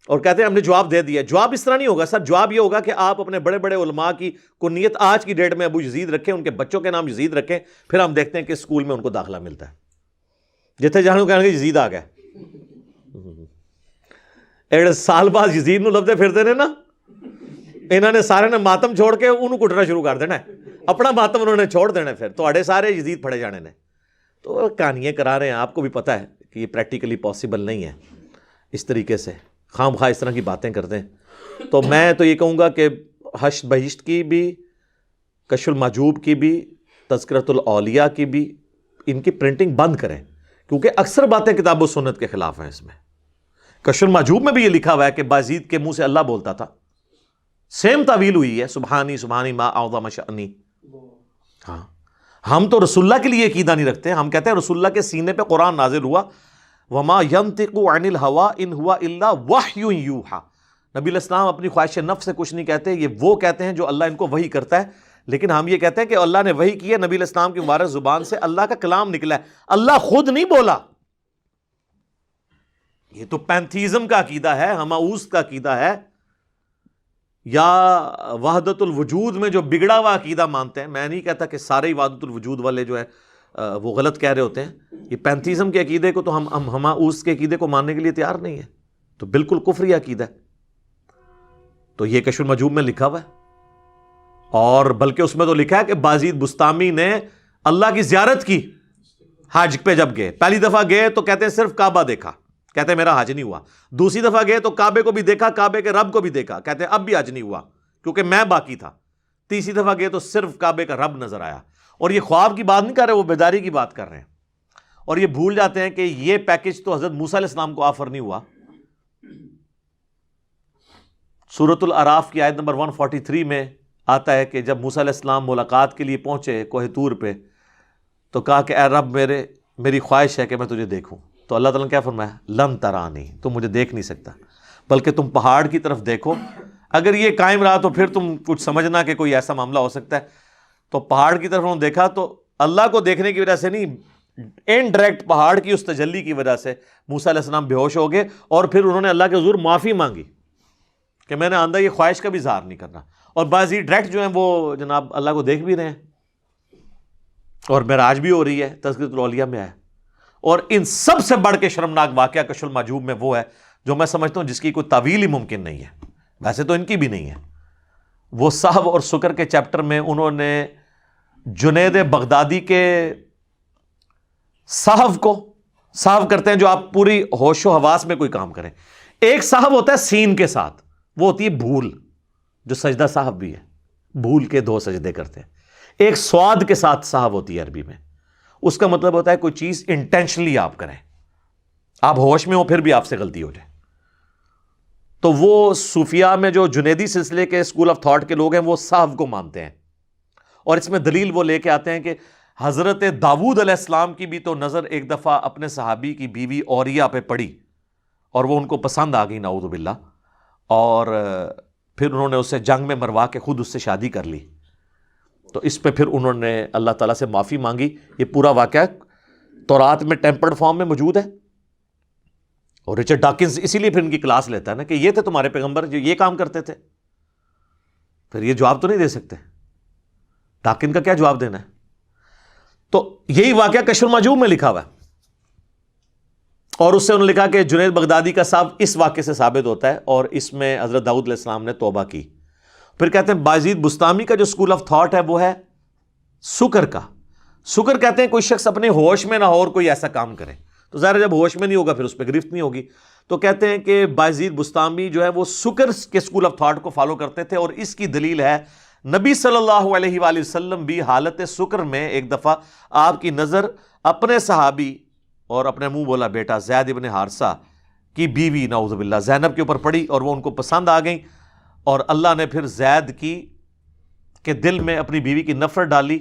اور کہتے ہیں ہم نے جواب دے دیا. جواب اس طرح نہیں ہوگا سر, جواب یہ ہوگا کہ آپ اپنے بڑے بڑے علماء کی کنیت آج کی ڈیٹ میں ابو یزید رکھیں, ان کے بچوں کے نام یزید رکھیں, پھر ہم دیکھتے ہیں کہ اسکول میں ان کو داخلہ ملتا ہے. جتنے جانو کہیں گے یزید آ گیا. ایک سال بعد یزید نو لبدے پھرتے نے نا, انہوں نے سارے نے ماتم چھوڑ کے انہوں کٹنا شروع کر دینا ہے, اپنا ماتم انہوں نے چھوڑ دینا ہے, پھر تو اڑے سارے یزید پھڑے جانے نے. تو کہانیاں کرا رہے ہیں, آپ کو بھی پتہ ہے کہ یہ پریکٹیکلی پاسبل نہیں ہے اس طریقے سے, خام خواہ اس طرح کی باتیں کرتے ہیں. تو میں تو یہ کہوں گا کہ حشر بہشت کی بھی, کشف المحجوب کی بھی, تذکرۃ الاولیاء کی بھی, ان کی پرنٹنگ بند کریں, کیونکہ اکثر باتیں کتاب و سنت کے خلاف ہیں. اس میں کشف المحجوب میں بھی یہ لکھا ہوا ہے کہ بایزید کے منہ سے اللہ بولتا تھا, سیم تعویل ہوئی ہے سبحانی سبحانی ما اعظم شأنی. ہاں ہم تو رسول اللہ کے لیے عقیدہ نہیں رکھتے، ہم کہتے ہیں رسول اللہ کے سینے پہ قرآن نازل ہوا، وما ينطق عن الهوى ان هو الا وحی یوحى. نبی علیہ السلام اپنی خواہش نفس سے کچھ نہیں کہتے، یہ وہ کہتے ہیں جو اللہ ان کو وحی کرتا ہے. لیکن ہم یہ کہتے ہیں کہ اللہ نے وحی کی ہے، نبی علیہ السلام کی مبارک زبان سے اللہ کا کلام نکلا ہے، اللہ خود نہیں بولا. یہ تو پینتھیزم کا عقیدہ ہے، ہماؤس کا عقیدہ ہے، یا وحدت الوجود میں جو بگڑا ہوا عقیدہ مانتے ہیں. میں نہیں کہتا کہ سارے وحدت الوجود والے جو ہے وہ غلط کہہ رہے ہوتے ہیں. یہ پینتھیزم کے عقیدے کو تو ہم ہماؤس کے عقیدے کو ماننے کے لیے تیار نہیں ہے، تو بالکل کفری عقیدہ ہے. تو یہ کشف المجوب میں لکھا ہوا ہے، اور بلکہ اس میں تو لکھا ہے کہ بازید بستامی نے اللہ کی زیارت کی حج پہ. جب گئے پہلی دفعہ گئے تو کہتے ہیں صرف کعبہ دیکھا، کہتے ہیں میرا حج نہیں ہوا. دوسری دفعہ گئے تو کعبے کو بھی دیکھا، کعبے کے رب کو بھی دیکھا، کہتے ہیں اب بھی حج نہیں ہوا کیونکہ میں باقی تھا. تیسری دفعہ گئے تو صرف کعبے کا رب نظر آیا. اور یہ خواب کی بات نہیں کر رہے، وہ بیداری کی بات کر رہے ہیں. اور یہ بھول جاتے ہیں کہ یہ پیکج تو حضرت موسیٰ علیہ السلام کو آفر نہیں ہوا. سورۃ الاعراف کی آیت نمبر 143 میں آتا ہے کہ جب موسیٰ علیہ السلام ملاقات کے لیے پہنچے کوہ طور پہ تو کہا کہ اے رب میری خواہش ہے کہ میں تجھے دیکھوں. تو اللہ تعالیٰ نے کیا فرمایا؟ لن ترانی، تم مجھے دیکھ نہیں سکتا، بلکہ تم پہاڑ کی طرف دیکھو. اگر یہ قائم رہا تو پھر تم کچھ سمجھنا کہ کوئی ایسا معاملہ ہو سکتا ہے. تو پہاڑ کی طرف انہوں نے دیکھا تو اللہ کو دیکھنے کی وجہ سے نہیں، انڈائریکٹ پہاڑ کی اس تجلی کی وجہ سے موسیٰ علیہ السلام بے ہوش ہو گئے. اور پھر انہوں نے اللہ کے حضور معافی مانگی کہ میں نے آندہ یہ خواہش کا بھی اظہار نہیں کرنا. اور بعضی ڈائریکٹ جو ہیں وہ جناب اللہ کو دیکھ بھی رہے ہیں، اور معراج بھی ہو رہی ہے، تذکرۃ الاولیاء میں آیا. اور ان سب سے بڑھ کے شرمناک واقعہ کشف المحجوب میں وہ ہے جو میں سمجھتا ہوں جس کی کوئی تعویل ہی ممکن نہیں ہے، ویسے تو ان کی بھی نہیں ہے. وہ صحو اور سکر کے چیپٹر میں انہوں نے جنید بغدادی کے صحو کو، صحو کرتے ہیں جو آپ پوری ہوش و حواس میں کوئی کام کریں. ایک صحو ہوتا ہے سین کے ساتھ، وہ ہوتی ہے بھول، جو سجدہ صحو بھی ہے، بھول کے 2 سجدے کرتے ہیں. ایک سواد کے ساتھ صحو ہوتی ہے عربی میں، اس کا مطلب ہوتا ہے کوئی چیز انٹینشنلی آپ کریں، آپ ہوش میں ہو پھر بھی آپ سے غلطی ہو جائے. تو وہ صوفیاء میں جو جنیدی سلسلے کے اسکول آف تھاٹ کے لوگ ہیں وہ صحو کو مانتے ہیں. اور اس میں دلیل وہ لے کے آتے ہیں کہ حضرت داؤد علیہ السلام کی بھی تو نظر ایک دفعہ اپنے صحابی کی بیوی اوریا پہ پڑی اور وہ ان کو پسند آ گئی نعوذ باللہ، اور پھر انہوں نے اسے جنگ میں مروا کے خود اس سے شادی کر لی. تو اس پہ پھر انہوں نے اللہ تعالیٰ سے معافی مانگی. یہ پورا واقعہ تورات میں ٹیمپرڈ فارم میں موجود ہے. اور رچرڈ ڈاکنز اسی لیے پھر ان کی کلاس لیتا ہے نا کہ یہ تھے تمہارے پیغمبر جو یہ کام کرتے تھے. پھر یہ جواب تو نہیں دے سکتے، ڈاکن کا کیا جواب دینا ہے. تو یہی واقعہ کشف المحجوب میں لکھا ہوا ہے. اور اس سے انہوں نے لکھا کہ جنید بغدادی کا صاحب اس واقعے سے ثابت ہوتا ہے، اور اس میں حضرت داؤد علیہ السلام نے توبہ کی. پھر کہتے ہیں بازید بستامی کا جو اسکول آف تھاٹ ہے وہ ہے سکر کا. سکر کہتے ہیں کوئی شخص اپنے ہوش میں نہ ہو اور کوئی ایسا کام کرے، تو ظاہر جب ہوش میں نہیں ہوگا پھر اس پہ گرفت نہیں ہوگی. تو کہتے ہیں کہ بازید بستامی جو ہے وہ سکر کے اسکول آف تھاٹ کو فالو کرتے تھے. اور اس کی دلیل ہے نبی صلی اللہ علیہ وآلہ وسلم بھی حالت سکر میں ایک دفعہ آپ کی نظر اپنے صحابی اور اپنے منہ بولا بیٹا زید ابن حارثہ کی بیوی نعوذ باللہ زینب کے اوپر پڑی، اور وہ ان کو پسند آ گئیں. اور اللہ نے پھر زید کے دل میں اپنی بیوی کی نفرت ڈالی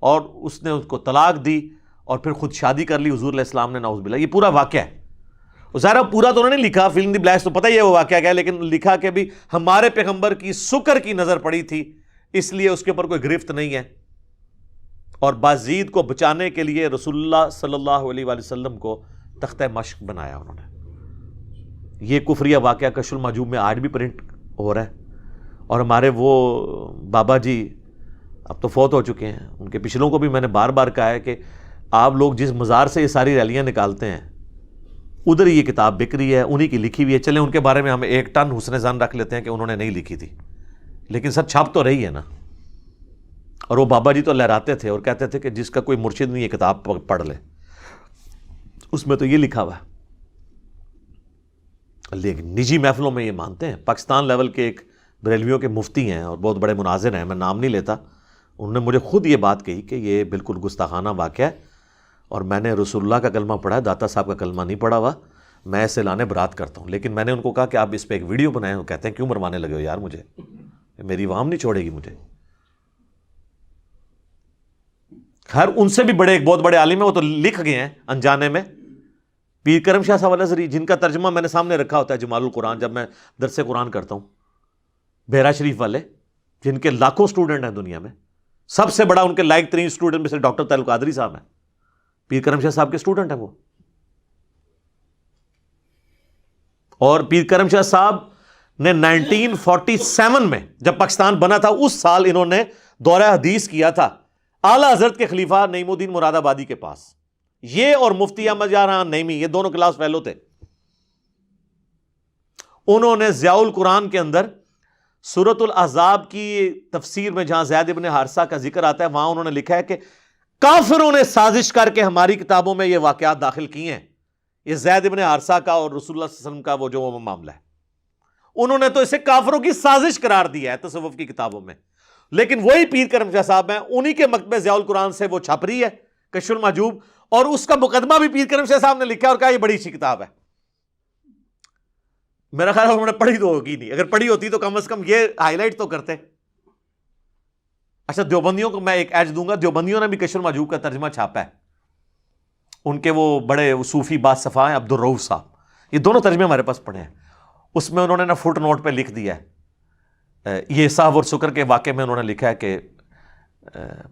اور اس نے اس کو طلاق دی اور پھر خود شادی کر لی حضور علیہ السلام نے نعوذ باللہ. یہ پورا واقعہ ہے. ظاہر پورا تو انہوں نے لکھا، فل ان دی بلینکس تو پتہ ہی ہے وہ واقعہ کیا ہے، لیکن لکھا کہ بھی ہمارے پیغمبر کی سکر کی نظر پڑی تھی، اس لیے اس کے اوپر کوئی گرفت نہیں ہے. اور بازید کو بچانے کے لیے رسول اللہ صلی اللہ علیہ وآلہ وسلم کو تختہ مشق بنایا انہوں نے. یہ کفریہ واقعہ کشف المحجوب میں آج بھی پرنٹ ہو رہا ہے. اور ہمارے وہ بابا جی اب تو فوت ہو چکے ہیں، ان کے پچھلوں کو بھی میں نے بار بار کہا ہے کہ آپ لوگ جس مزار سے یہ ساری ریلیاں نکالتے ہیں ادھر یہ کتاب بک رہی ہے، انہی کی لکھی ہوئی ہے. چلیں ان کے بارے میں ہم 1 ٹن حسن ظن رکھ لیتے ہیں کہ انہوں نے نہیں لکھی تھی، لیکن سر چھپ تو رہی ہے نا. اور وہ بابا جی تو لہراتے تھے اور کہتے تھے کہ جس کا کوئی مرشد نہیں یہ کتاب پڑھ لے. اس میں تو یہ لکھا ہوا ہے. لیکن نجی محفلوں میں یہ مانتے ہیں. پاکستان لیول کے ایک بریلویوں کے مفتی ہیں اور بہت بڑے مناظر ہیں، میں نام نہیں لیتا، انہوں نے مجھے خود یہ بات کہی کہ یہ بالکل گستاخانہ واقعہ ہے، اور میں نے رسول اللہ کا کلمہ پڑھا ہے، داتا صاحب کا کلمہ نہیں پڑھا ہوا، میں اسے لانے برات کرتا ہوں. لیکن میں نے ان کو کہا کہ آپ اس پہ ایک ویڈیو بنائیں. وہ کہتے ہیں کیوں مروانے لگے ہو یار مجھے، میری عوام نہیں چھوڑے گی مجھے. خیر ان سے بھی بڑے ایک بہت بڑے عالم ہیں, وہ تو لکھ گئے ہیں انجانے میں, پیر کرم شاہ صاحب الازہری, جن کا ترجمہ میں نے سامنے رکھا ہوتا ہے جمال القرآن جب میں درس قرآن کرتا ہوں, بحیرہ شریف والے, جن کے لاکھوں سٹوڈنٹ ہیں دنیا میں. سب سے بڑا ان کے لائق ترین سٹوڈنٹ میں سے ڈاکٹر طاہر القادری صاحب ہیں, پیر کرم شاہ صاحب کے سٹوڈنٹ ہیں وہ. اور پیر کرم شاہ صاحب نے 1947 میں جب پاکستان بنا تھا, اس سال انہوں نے دورہ حدیث کیا تھا اعلیٰ حضرت کے خلیفہ نعیم الدین مراد آبادی کے پاس. یہ اور مفتی احمد جان نعیمی, یہ دونوں کلاس فیلو تھے. انہوں نے ضیاء القرآن کے اندر سورۃ الاحزاب کی تفسیر میں جہاں زید ابن حارثہ کا ذکر آتا ہے, وہاں انہوں نے لکھا ہے کہ کافروں نے سازش کر کے ہماری کتابوں میں یہ واقعات داخل کیے ہیں. یہ زید ابن حارثہ کا اور رسول اللہ صلی اللہ علیہ وسلم کا وہ جو معاملہ ہے, انہوں نے تو اسے کافروں کی سازش قرار دیا ہے تصوف کی کتابوں میں. لیکن وہی پیر کرم شاہ صاحب ہیں, انہی کے مکتبہ ضیاء القرآن سے وہ چھپ رہی ہے کشف المحجوب, اور اس کا مقدمہ بھی پیر کرم شاہ صاحب نے لکھا اور کہا یہ بڑی اچھی کتاب ہے. میرا خیال ہے انہوں نے پڑھی تو ہوگی نہیں, اگر پڑھی ہوتی تو کم از کم یہ ہائی لائٹ تو کرتے. اچھا دیوبندیوں کو میں ایک ایج دوں گا, دیوبندیوں نے بھی کشف المحجوب کا ترجمہ چھاپا ہے. ان کے وہ بڑے صوفی باد صفا ہیں عبدالرؤف صاحب, یہ دونوں ترجمے ہمارے پاس پڑھے ہیں. اس میں انہوں نے فٹ نوٹ پہ لکھ دیا ہے, یہ صاحب اور سکر کے واقعے میں انہوں نے لکھا ہے کہ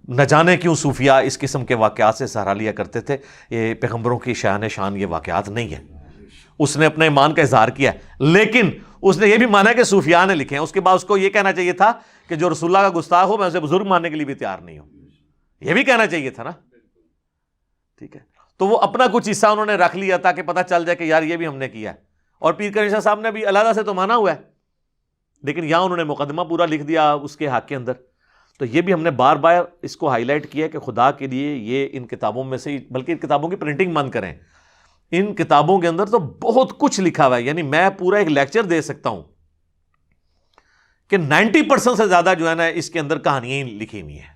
نہ جانے کیوں صوفیاء اس قسم کے واقعات سے سہارا لیا کرتے تھے, یہ پیغمبروں کی شان یہ واقعات نہیں ہیں. اس نے اپنے ایمان کا اظہار کیا ہے, لیکن اس نے یہ بھی مانا کہ صوفیاء نے لکھے ہیں. اس کے بعد اس کو یہ کہنا چاہیے تھا کہ جو رسول اللہ کا گستاخ ہو میں اسے بزرگ ماننے کے لیے بھی تیار نہیں ہوں, یہ بھی کہنا چاہیے تھا نا. ٹھیک ہے, تو وہ اپنا کچھ حصہ انہوں نے رکھ لیا تاکہ پتہ چل جائے کہ یار یہ بھی ہم نے کیا ہے. اور پیر کرم شاہ صاحب نے بھی علیحدہ سے تو مانا ہوا ہے, لیکن یہاں انہوں نے مقدمہ پورا لکھ دیا اس کے حق کے اندر. تو یہ بھی ہم نے بار بار اس کو ہائی لائٹ کیا کہ خدا کے لیے یہ ان کتابوں میں سے, بلکہ ان کتابوں کی پرنٹنگ بند کریں. ان کتابوں کے اندر تو بہت کچھ لکھا ہوا ہے, یعنی میں پورا ایک لیکچر دے سکتا ہوں کہ 90% سے زیادہ جو ہے نا اس کے اندر کہانیاں ہی لکھی ہوئی ہیں.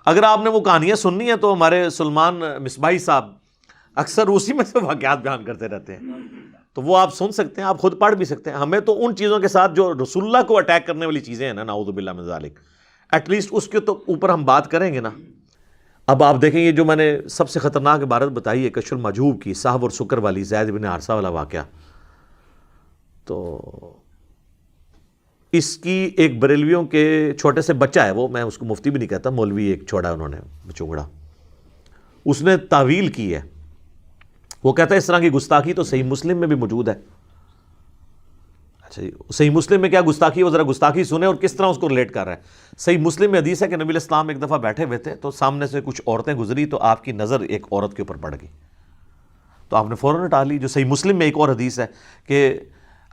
اگر آپ نے وہ کہانیاں سننی ہیں تو ہمارے سلمان مصباحی صاحب اکثر اسی میں سے واقعات بیان کرتے رہتے ہیں, تو وہ آپ سن سکتے ہیں, آپ خود پڑھ بھی سکتے ہیں. ہمیں تو ان چیزوں کے ساتھ جو رسول اللہ کو اٹیک کرنے والی چیزیں ہیں نا, نعوذ باللہ من ذالک, ایٹ لیسٹ اس کے تو اوپر ہم بات کریں گے نا. اب آپ دیکھیں یہ جو میں نے سب سے خطرناک عبارت بتائی ہے کشف المحجوب کی, صاحب اور سکر والی, زید بن حارثہ والا واقعہ, تو اس کی ایک بریلویوں کے چھوٹے سے بچہ ہے, وہ میں اس کو مفتی بھی نہیں کہتا, مولوی ایک چھوڑا انہوں نے بچوڑا, اس نے تعویل کی ہے. وہ کہتا ہے اس طرح کی گستاخی تو صحیح مسلم میں بھی موجود ہے. اچھا جی, صحیح مسلم میں کیا گستاخی ہے, وہ ذرا گستاخی سنیں اور کس طرح اس کو ریلیٹ کر رہا ہے. صحیح مسلم میں حدیث ہے کہ نبی علیہ السلام ایک دفعہ بیٹھے ہوئے تھے, تو سامنے سے کچھ عورتیں گزری, تو آپ کی نظر ایک عورت کے اوپر پڑ گئی, تو آپ نے فوراً ہٹا لی. جو صحیح مسلم میں ایک اور حدیث ہے کہ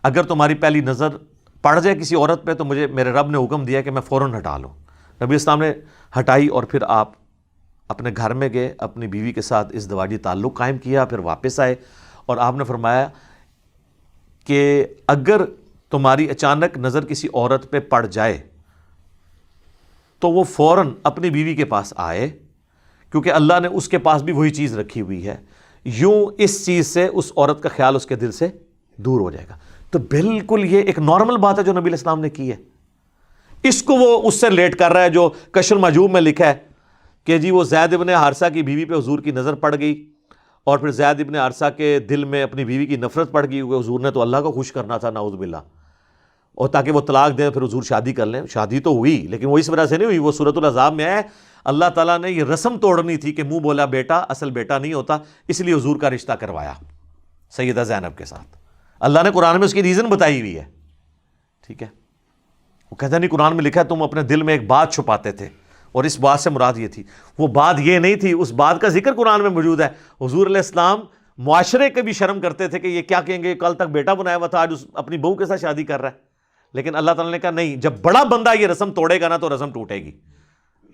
اگر تمہاری پہلی نظر پڑ جائے کسی عورت پہ تو مجھے میرے رب نے حکم دیا کہ میں فوراً ہٹا لوں. نبی علیہ السلام نے ہٹائی اور پھر آپ اپنے گھر میں گئے, اپنی بیوی کے ساتھ ازدواجی تعلق قائم کیا, پھر واپس آئے, اور آپ نے فرمایا کہ اگر تمہاری اچانک نظر کسی عورت پہ پڑ جائے تو وہ فوراً اپنی بیوی کے پاس آئے, کیونکہ اللہ نے اس کے پاس بھی وہی چیز رکھی ہوئی ہے, یوں اس چیز سے اس عورت کا خیال اس کے دل سے دور ہو جائے گا. تو بالکل یہ ایک نارمل بات ہے جو نبی علیہ السلام نے کی ہے. اس کو وہ اس سے لیٹ کر رہا ہے جو کشف المحجوب میں لکھا ہے کہ جی وہ زید ابن حارثہ کی بیوی پہ حضور کی نظر پڑ گئی, اور پھر زید ابن حارثہ کے دل میں اپنی بیوی کی نفرت پڑ گئی, حضور نے تو اللہ کو خوش کرنا تھا نعوذ باللہ, اور تاکہ وہ طلاق دیں پھر حضور شادی کر لیں. شادی تو ہوئی لیکن وہ اس وجہ سے نہیں ہوئی, وہ سورۃ الاحزاب میں ہے اللہ تعالیٰ نے یہ رسم توڑنی تھی کہ منہ بولا بیٹا اصل بیٹا نہیں ہوتا, اس لیے حضور کا رشتہ کروایا سیدہ زینب کے ساتھ. اللہ نے قرآن میں اس کی ریزن بتائی ہوئی ہے. ٹھیک ہے, وہ کہتا نہیں قرآن میں لکھا ہے تم اپنے دل میں ایک بات چھپاتے تھے, اور اس بات سے مراد یہ تھی, وہ بات یہ نہیں تھی, اس بات کا ذکر قرآن میں موجود ہے. حضور علیہ السلام معاشرے کے بھی شرم کرتے تھے کہ یہ کیا کہیں گے, کل تک بیٹا بنایا ہوا تھا, آج اپنی بہو کے ساتھ شادی کر رہا ہے. لیکن اللہ تعالیٰ نے کہا نہیں, جب بڑا بندہ یہ رسم توڑے گا نا تو رسم ٹوٹے گی.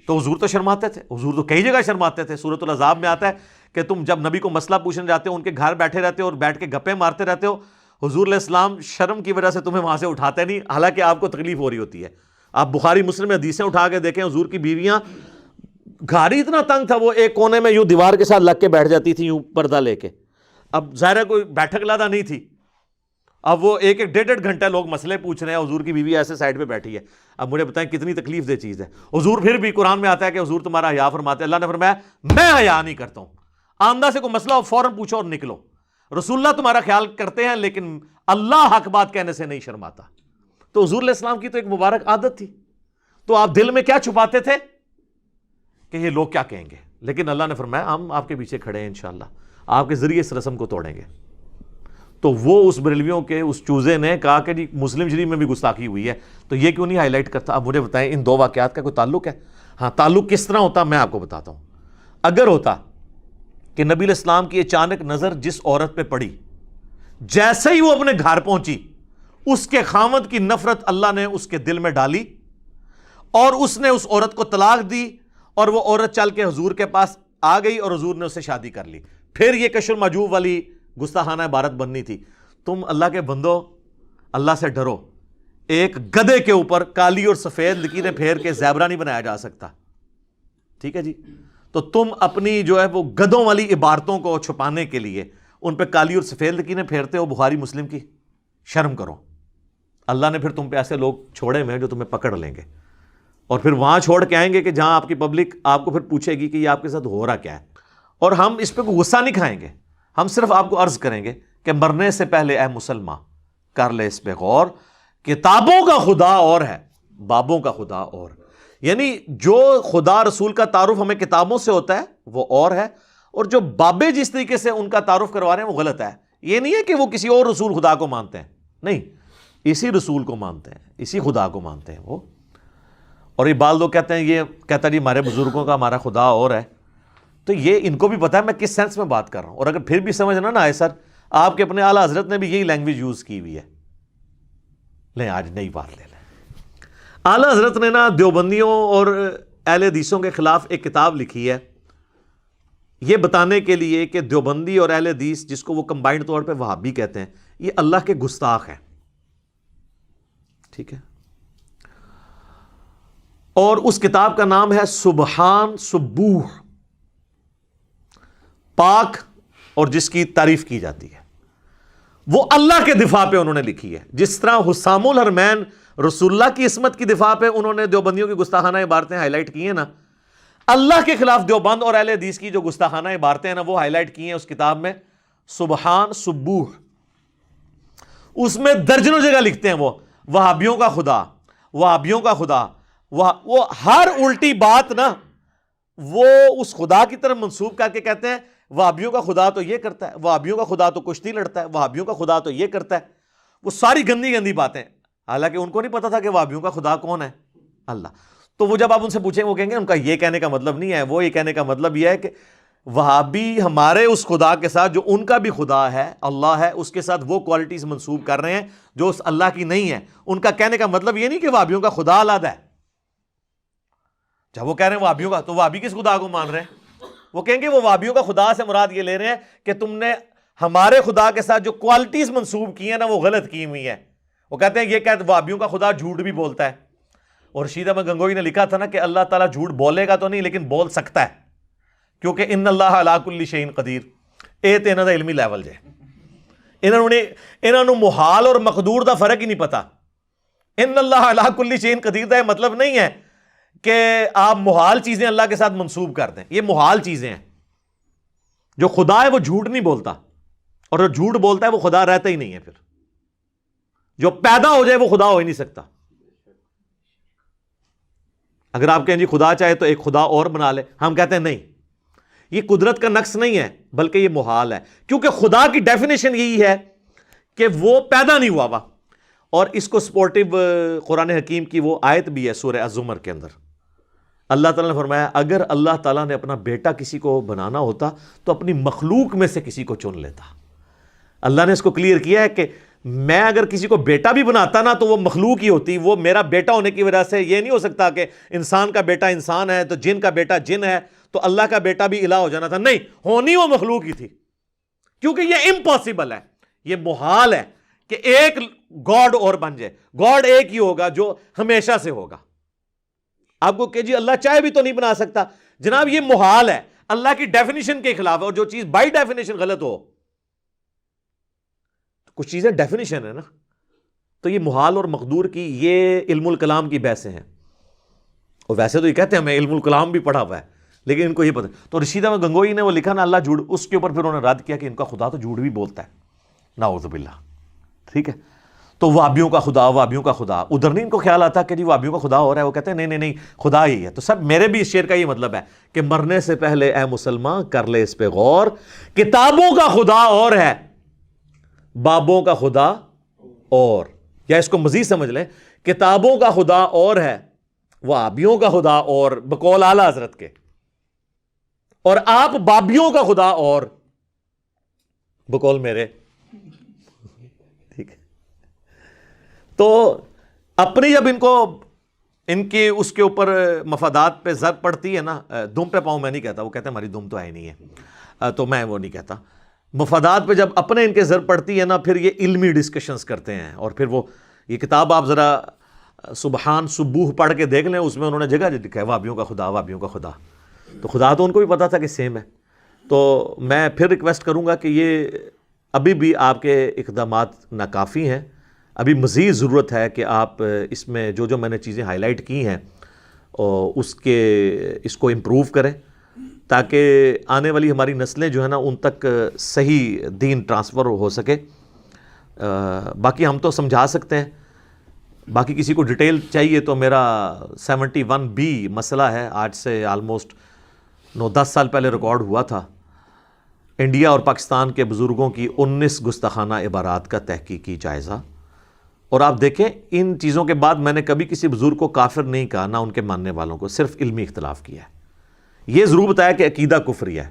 تو حضور تو شرماتے تھے, حضور تو کئی جگہ شرماتے تھے. سورۃ الاحزاب میں آتا ہے کہ تم جب نبی کو مسئلہ پوچھنے جاتے ہو, ان کے گھر بیٹھے رہتے ہو اور بیٹھ کے گپیں مارتے رہتے ہو, حضور علیہ السلام شرم کی وجہ سے تمہیں وہاں سے اٹھاتے نہیں, حالانکہ آپ کو تکلیف ہو رہی ہوتی ہے. آپ بخاری مسلم میں حدیثیں اٹھا کے دیکھیں, حضور کی بیویاں, گھر ہی اتنا تنگ تھا, وہ ایک کونے میں یوں دیوار کے ساتھ لگ کے بیٹھ جاتی تھی یوں پردہ لے کے. اب ظاہر ہے کوئی بیٹھک لادہ نہیں تھی, اب وہ ایک ایک 1.5 گھنٹہ لوگ مسئلے پوچھ رہے ہیں، حضور کی بیوی ایسے سائڈ پہ بیٹھی ہے. اب مجھے بتائیں کتنی تکلیف دہ چیز ہے. حضور پھر بھی قرآن میں آتا ہے کہ حضور تمہارا حیا فرماتے ہیں. اللہ نے فرمایا میں حیا نہیں کرتا ہوں، آمدہ سے کوئی مسئلہ ہو فوراً پوچھو اور نکلو. رسول اللہ تمہارا خیال کرتے ہیں لیکن اللہ حق بات کہنے سے نہیں شرماتا. تو حضور علیہ السلام کی تو ایک مبارک عادت تھی. تو آپ دل میں کیا چھپاتے تھے کہ یہ لوگ کیا کہیں گے، لیکن اللہ نے فرمایا ہم آپ کے پیچھے کھڑے ہیں، انشاءاللہ آپ کے ذریعے اس رسم کو توڑیں گے. تو وہ اس بریلویوں کے اس چوزے نے کہا کہ جی مسلم شریف میں بھی گستاخی ہوئی ہے، تو یہ کیوں نہیں ہائی لائٹ کرتا؟ اب مجھے بتائیں ان 2 واقعات کا کوئی تعلق ہے؟ ہاں، تعلق کس طرح ہوتا میں آپ کو بتاتا ہوں. اگر ہوتا کہ نبی علیہ السلام کی اچانک نظر جس عورت پہ پڑی، جیسے ہی وہ اپنے گھر پہنچی اس کے خاوند کی نفرت اللہ نے اس کے دل میں ڈالی اور اس نے اس عورت کو طلاق دی، اور وہ عورت چل کے حضور کے پاس آ گئی اور حضور نے اسے شادی کر لی. پھر یہ کشر ماجوب والی گستاخانہ عبارت بننی تھی. تم اللہ کے بندو اللہ سے ڈرو. ایک گدھے کے اوپر کالی اور سفید لکیریں پھیر کے زیبرا نہیں بنایا جا سکتا، ٹھیک ہے جی؟ تو تم اپنی جو ہے وہ گدھوں والی عبارتوں کو چھپانے کے لیے ان پہ کالی اور سفید لکیریں پھیرتے ہو. بخاری مسلم کی شرم کرو. اللہ نے پھر تم پہ ایسے لوگ چھوڑے ہوئے ہیں جو تمہیں پکڑ لیں گے اور پھر وہاں چھوڑ کے آئیں گے کہ جہاں آپ کی پبلک آپ کو پھر پوچھے گی کہ یہ آپ کے ساتھ ہو رہا کیا ہے. اور ہم اس پہ کوئی غصہ نہیں کھائیں گے، ہم صرف آپ کو عرض کریں گے کہ مرنے سے پہلے اے مسلمان کر لے اس پہ غور. کتابوں کا خدا اور ہے، بابوں کا خدا اور. یعنی جو خدا رسول کا تعارف ہمیں کتابوں سے ہوتا ہے وہ اور ہے، اور جو بابے جس طریقے سے ان کا تعارف کروا رہے ہیں وہ غلط ہے. یہ نہیں ہے کہ وہ کسی اور رسول خدا کو مانتے ہیں، نہیں، اسی رسول کو مانتے ہیں، اسی خدا کو مانتے ہیں وہ. اور یہ بعض لوگ کہتے ہیں یہ کہتا جی ہمارے بزرگوں کا ہمارا خدا اور ہے. تو یہ ان کو بھی پتا ہے میں کس سینس میں بات کر رہا ہوں. اور اگر پھر بھی سمجھنا نہ آئے سر، آپ کے اپنے اعلیٰ حضرت نے بھی یہی لینگویج یوز کی ہوئی ہے. لیں آج نئی بات لے لیں. اعلیٰ حضرت نے نا دیوبندیوں اور اہل حدیثوں کے خلاف ایک کتاب لکھی ہے، یہ بتانے کے لیے کہ دیوبندی اور اہل حدیث جس کو وہ کمبائنڈ طور پہ وہابی کہتے ہیں یہ اللہ کے گستاخ ہیں، ٹھیک ہے. اور اس کتاب کا نام ہے سبحان سبوح، پاک اور جس کی تعریف کی جاتی ہے. وہ اللہ کے دفاع پہ انہوں نے لکھی ہے. جس طرح حسام الحرمین رسول اللہ کی عصمت کی دفاع پہ انہوں نے دیوبندیوں کی گستاخانہ عبارتیں ہائی لائٹ کی ہیں نا، اللہ کے خلاف دیوبند اور اہل حدیث کی جو گستاخانہ عبارتیں ہیں نا وہ ہائی لائٹ کی ہیں اس کتاب میں سبحان سبوح. اس میں درجنوں جگہ لکھتے ہیں وہ وہابیوں کا خدا، وہابیوں کا خدا. وہ ہر الٹی بات نا وہ اس خدا کی طرف منسوب کر کے کہتے ہیں وہابیوں کا خدا تو یہ کرتا ہے، وہابیوں کا خدا تو کشتی لڑتا ہے، وہابیوں کا خدا تو یہ کرتا ہے. وہ ساری گندی گندی باتیں، حالانکہ ان کو نہیں پتا تھا کہ وہابیوں کا خدا کون ہے، اللہ. تو وہ جب آپ ان سے پوچھیں وہ کہیں گے ان کا یہ کہنے کا مطلب نہیں ہے، وہ یہ کہنے کا مطلب یہ ہے کہ وہابی ہمارے اس خدا کے ساتھ جو ان کا بھی خدا ہے اللہ ہے اس کے ساتھ وہ کوالٹیز منسوب کر رہے ہیں جو اس اللہ کی نہیں ہے. ان کا کہنے کا مطلب یہ نہیں کہ وہابیوں کا خدا علیحدہ ہے. جب وہ کہہ رہے ہیں وہابیوں کا، تو وہابی کس خدا کو مان رہے ہیں؟ وہ کہیں گے وہ وہابیوں کا خدا سے مراد یہ لے رہے ہیں کہ تم نے ہمارے خدا کے ساتھ جو کوالٹیز منسوب کی ہیں نا وہ غلط کی ہوئی ہیں. وہ کہتے ہیں یہ کہتے وہابیوں کا خدا جھوٹ بھی بولتا ہے. اور رشید احمد گنگوئی نے لکھا تھا نا کہ اللہ تعالیٰ جھوٹ بولے گا تو نہیں لیکن بول سکتا ہے، کیونکہ ان اللہ علی کل شیء قدیر. اے تے انہاں دا علمی لیول جے، انہاں نوں محال اور مقدور دا فرق ہی نہیں پتا. ان اللہ علی کل شیء قدیر دا مطلب نہیں ہے کہ آپ محال چیزیں اللہ کے ساتھ منسوب کر دیں. یہ محال چیزیں ہیں. جو خدا ہے وہ جھوٹ نہیں بولتا، اور جو جھوٹ بولتا ہے وہ خدا رہتا ہی نہیں ہے. پھر جو پیدا ہو جائے وہ خدا ہو ہی نہیں سکتا. اگر آپ کہیں جی خدا چاہے تو ایک خدا اور بنا لے، ہم کہتے ہیں نہیں، یہ قدرت کا نقص نہیں ہے بلکہ یہ محال ہے، کیونکہ خدا کی ڈیفینیشن یہی ہے کہ وہ پیدا نہیں ہوا. اور اس کو سپورٹیو قرآن حکیم کی وہ آیت بھی ہے سورہ الزمر کے اندر. اللہ تعالیٰ نے فرمایا اگر اللہ تعالیٰ نے اپنا بیٹا کسی کو بنانا ہوتا تو اپنی مخلوق میں سے کسی کو چن لیتا. اللہ نے اس کو کلیئر کیا ہے کہ میں اگر کسی کو بیٹا بھی بناتا نا تو وہ مخلوق ہی ہوتی. وہ میرا بیٹا ہونے کی وجہ سے یہ نہیں ہو سکتا کہ انسان کا بیٹا انسان ہے تو جن کا بیٹا جن ہے تو اللہ کا بیٹا بھی الہ ہو جانا تھا. نہیں، ہونی وہ مخلوق ہی تھی، کیونکہ یہ امپاسبل ہے، یہ محال ہے کہ ایک گاڈ اور بن جائے. گاڈ ایک ہی ہوگا جو ہمیشہ سے ہوگا. آپ کو کہ جی اللہ چاہے بھی تو نہیں بنا سکتا، جناب یہ محال ہے، اللہ کی ڈیفینیشن کے خلاف ہے. اور جو چیز بائی ڈیفینیشن غلط ہو کچھ چیزیں ڈیفینیشن ہے نا. تو یہ محال اور مقدور کی یہ علم الکلام کی بحثیں ہیں. اور ویسے تو یہ کہتے ہیں ہمیں علم الکلام بھی پڑھا ہوا ہے, لیکن ان کو یہ پتہ. تو رشید احمد گنگوئی نے وہ لکھا نا اللہ جھوٹ, اس کے اوپر پھر انہوں نے رد کیا کہ ان کا خدا تو جھوٹ بھی بولتا ہے, نعوذ باللہ. ٹھیک ہے, تو وہابیوں کا خدا, وہابیوں کا خدا. ادھر نہیں ان کو خیال آتا کہ جی وہابیوں کا خدا ہو رہا ہے, وہ کہتے ہیں نہیں خدا ہی ہے. تو سب میرے بھی اس شعر کا یہ مطلب ہے کہ مرنے سے پہلے اے مسلمان کر لے اس پہ غور, کتابوں کا خدا اور ہے, بابوں کا خدا اور. یا اس کو مزید سمجھ لیں, کتابوں کا خدا اور ہے, وہابیوں کا خدا اور بقول اعلیٰ حضرت کے, اور آپ بابیوں کا خدا اور بقول میرے. ٹھیک ہے, تو اپنی جب ان کو ان کے اس کے اوپر مفادات پہ ضرب پڑتی ہے نا, دم پہ پاؤں میں نہیں کہتا, وہ کہتے ہیں ہماری دم تو ہے نہیں ہے, تو میں وہ نہیں کہتا. مفادات پہ جب اپنے ان کے ضرب پڑتی ہے نا, پھر یہ علمی ڈسکشنز کرتے ہیں. اور پھر وہ یہ کتاب آپ ذرا سبحان سبوح پڑھ کے دیکھ لیں, اس میں انہوں نے جگہ لکھا ہے وہابیوں کا خدا, وہابیوں کا خدا. تو خدا تو ان کو بھی پتا تھا کہ سیم ہے. تو میں پھر ریکویسٹ کروں گا کہ یہ ابھی بھی آپ کے اقدامات ناکافی ہیں, ابھی مزید ضرورت ہے کہ آپ اس میں جو میں نے چیزیں ہائی لائٹ کی ہیں اس کو امپروو کریں, تاکہ آنے والی ہماری نسلیں جو ہے نا ان تک صحیح دین ٹرانسفر ہو سکے. باقی ہم تو سمجھا سکتے ہیں, باقی کسی کو ڈیٹیل چاہیے تو میرا 71B مسئلہ ہے, آج سے آلموسٹ 9-10 سال پہلے ریکارڈ ہوا تھا. انڈیا اور پاکستان کے بزرگوں کی 19 گستاخانہ عبارات کا تحقیقی جائزہ. اور آپ دیکھیں ان چیزوں کے بعد میں نے کبھی کسی بزرگ کو کافر نہیں کہا, نہ ان کے ماننے والوں کو, صرف علمی اختلاف کیا ہے. یہ ضرور بتایا کہ عقیدہ کفری ہے,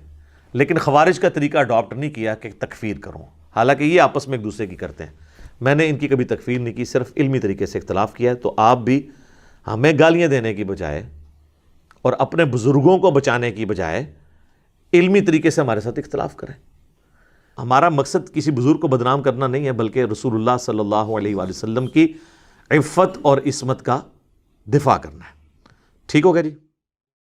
لیکن خوارج کا طریقہ اڈاپٹ نہیں کیا کہ تکفیر کروں, حالانکہ یہ آپس میں ایک دوسرے کی کرتے ہیں. میں نے ان کی کبھی تکفیر نہیں کی, صرف علمی طریقے سے اختلاف کیا ہے. تو آپ بھی ہمیں گالیاں دینے کی بجائے اور اپنے بزرگوں کو بچانے کی بجائے علمی طریقے سے ہمارے ساتھ اختلاف کریں. ہمارا مقصد کسی بزرگ کو بدنام کرنا نہیں ہے, بلکہ رسول اللہ صلی اللہ علیہ وآلہ وسلم کی عفت اور عصمت کا دفاع کرنا ہے. ٹھیک ہو گیا جی.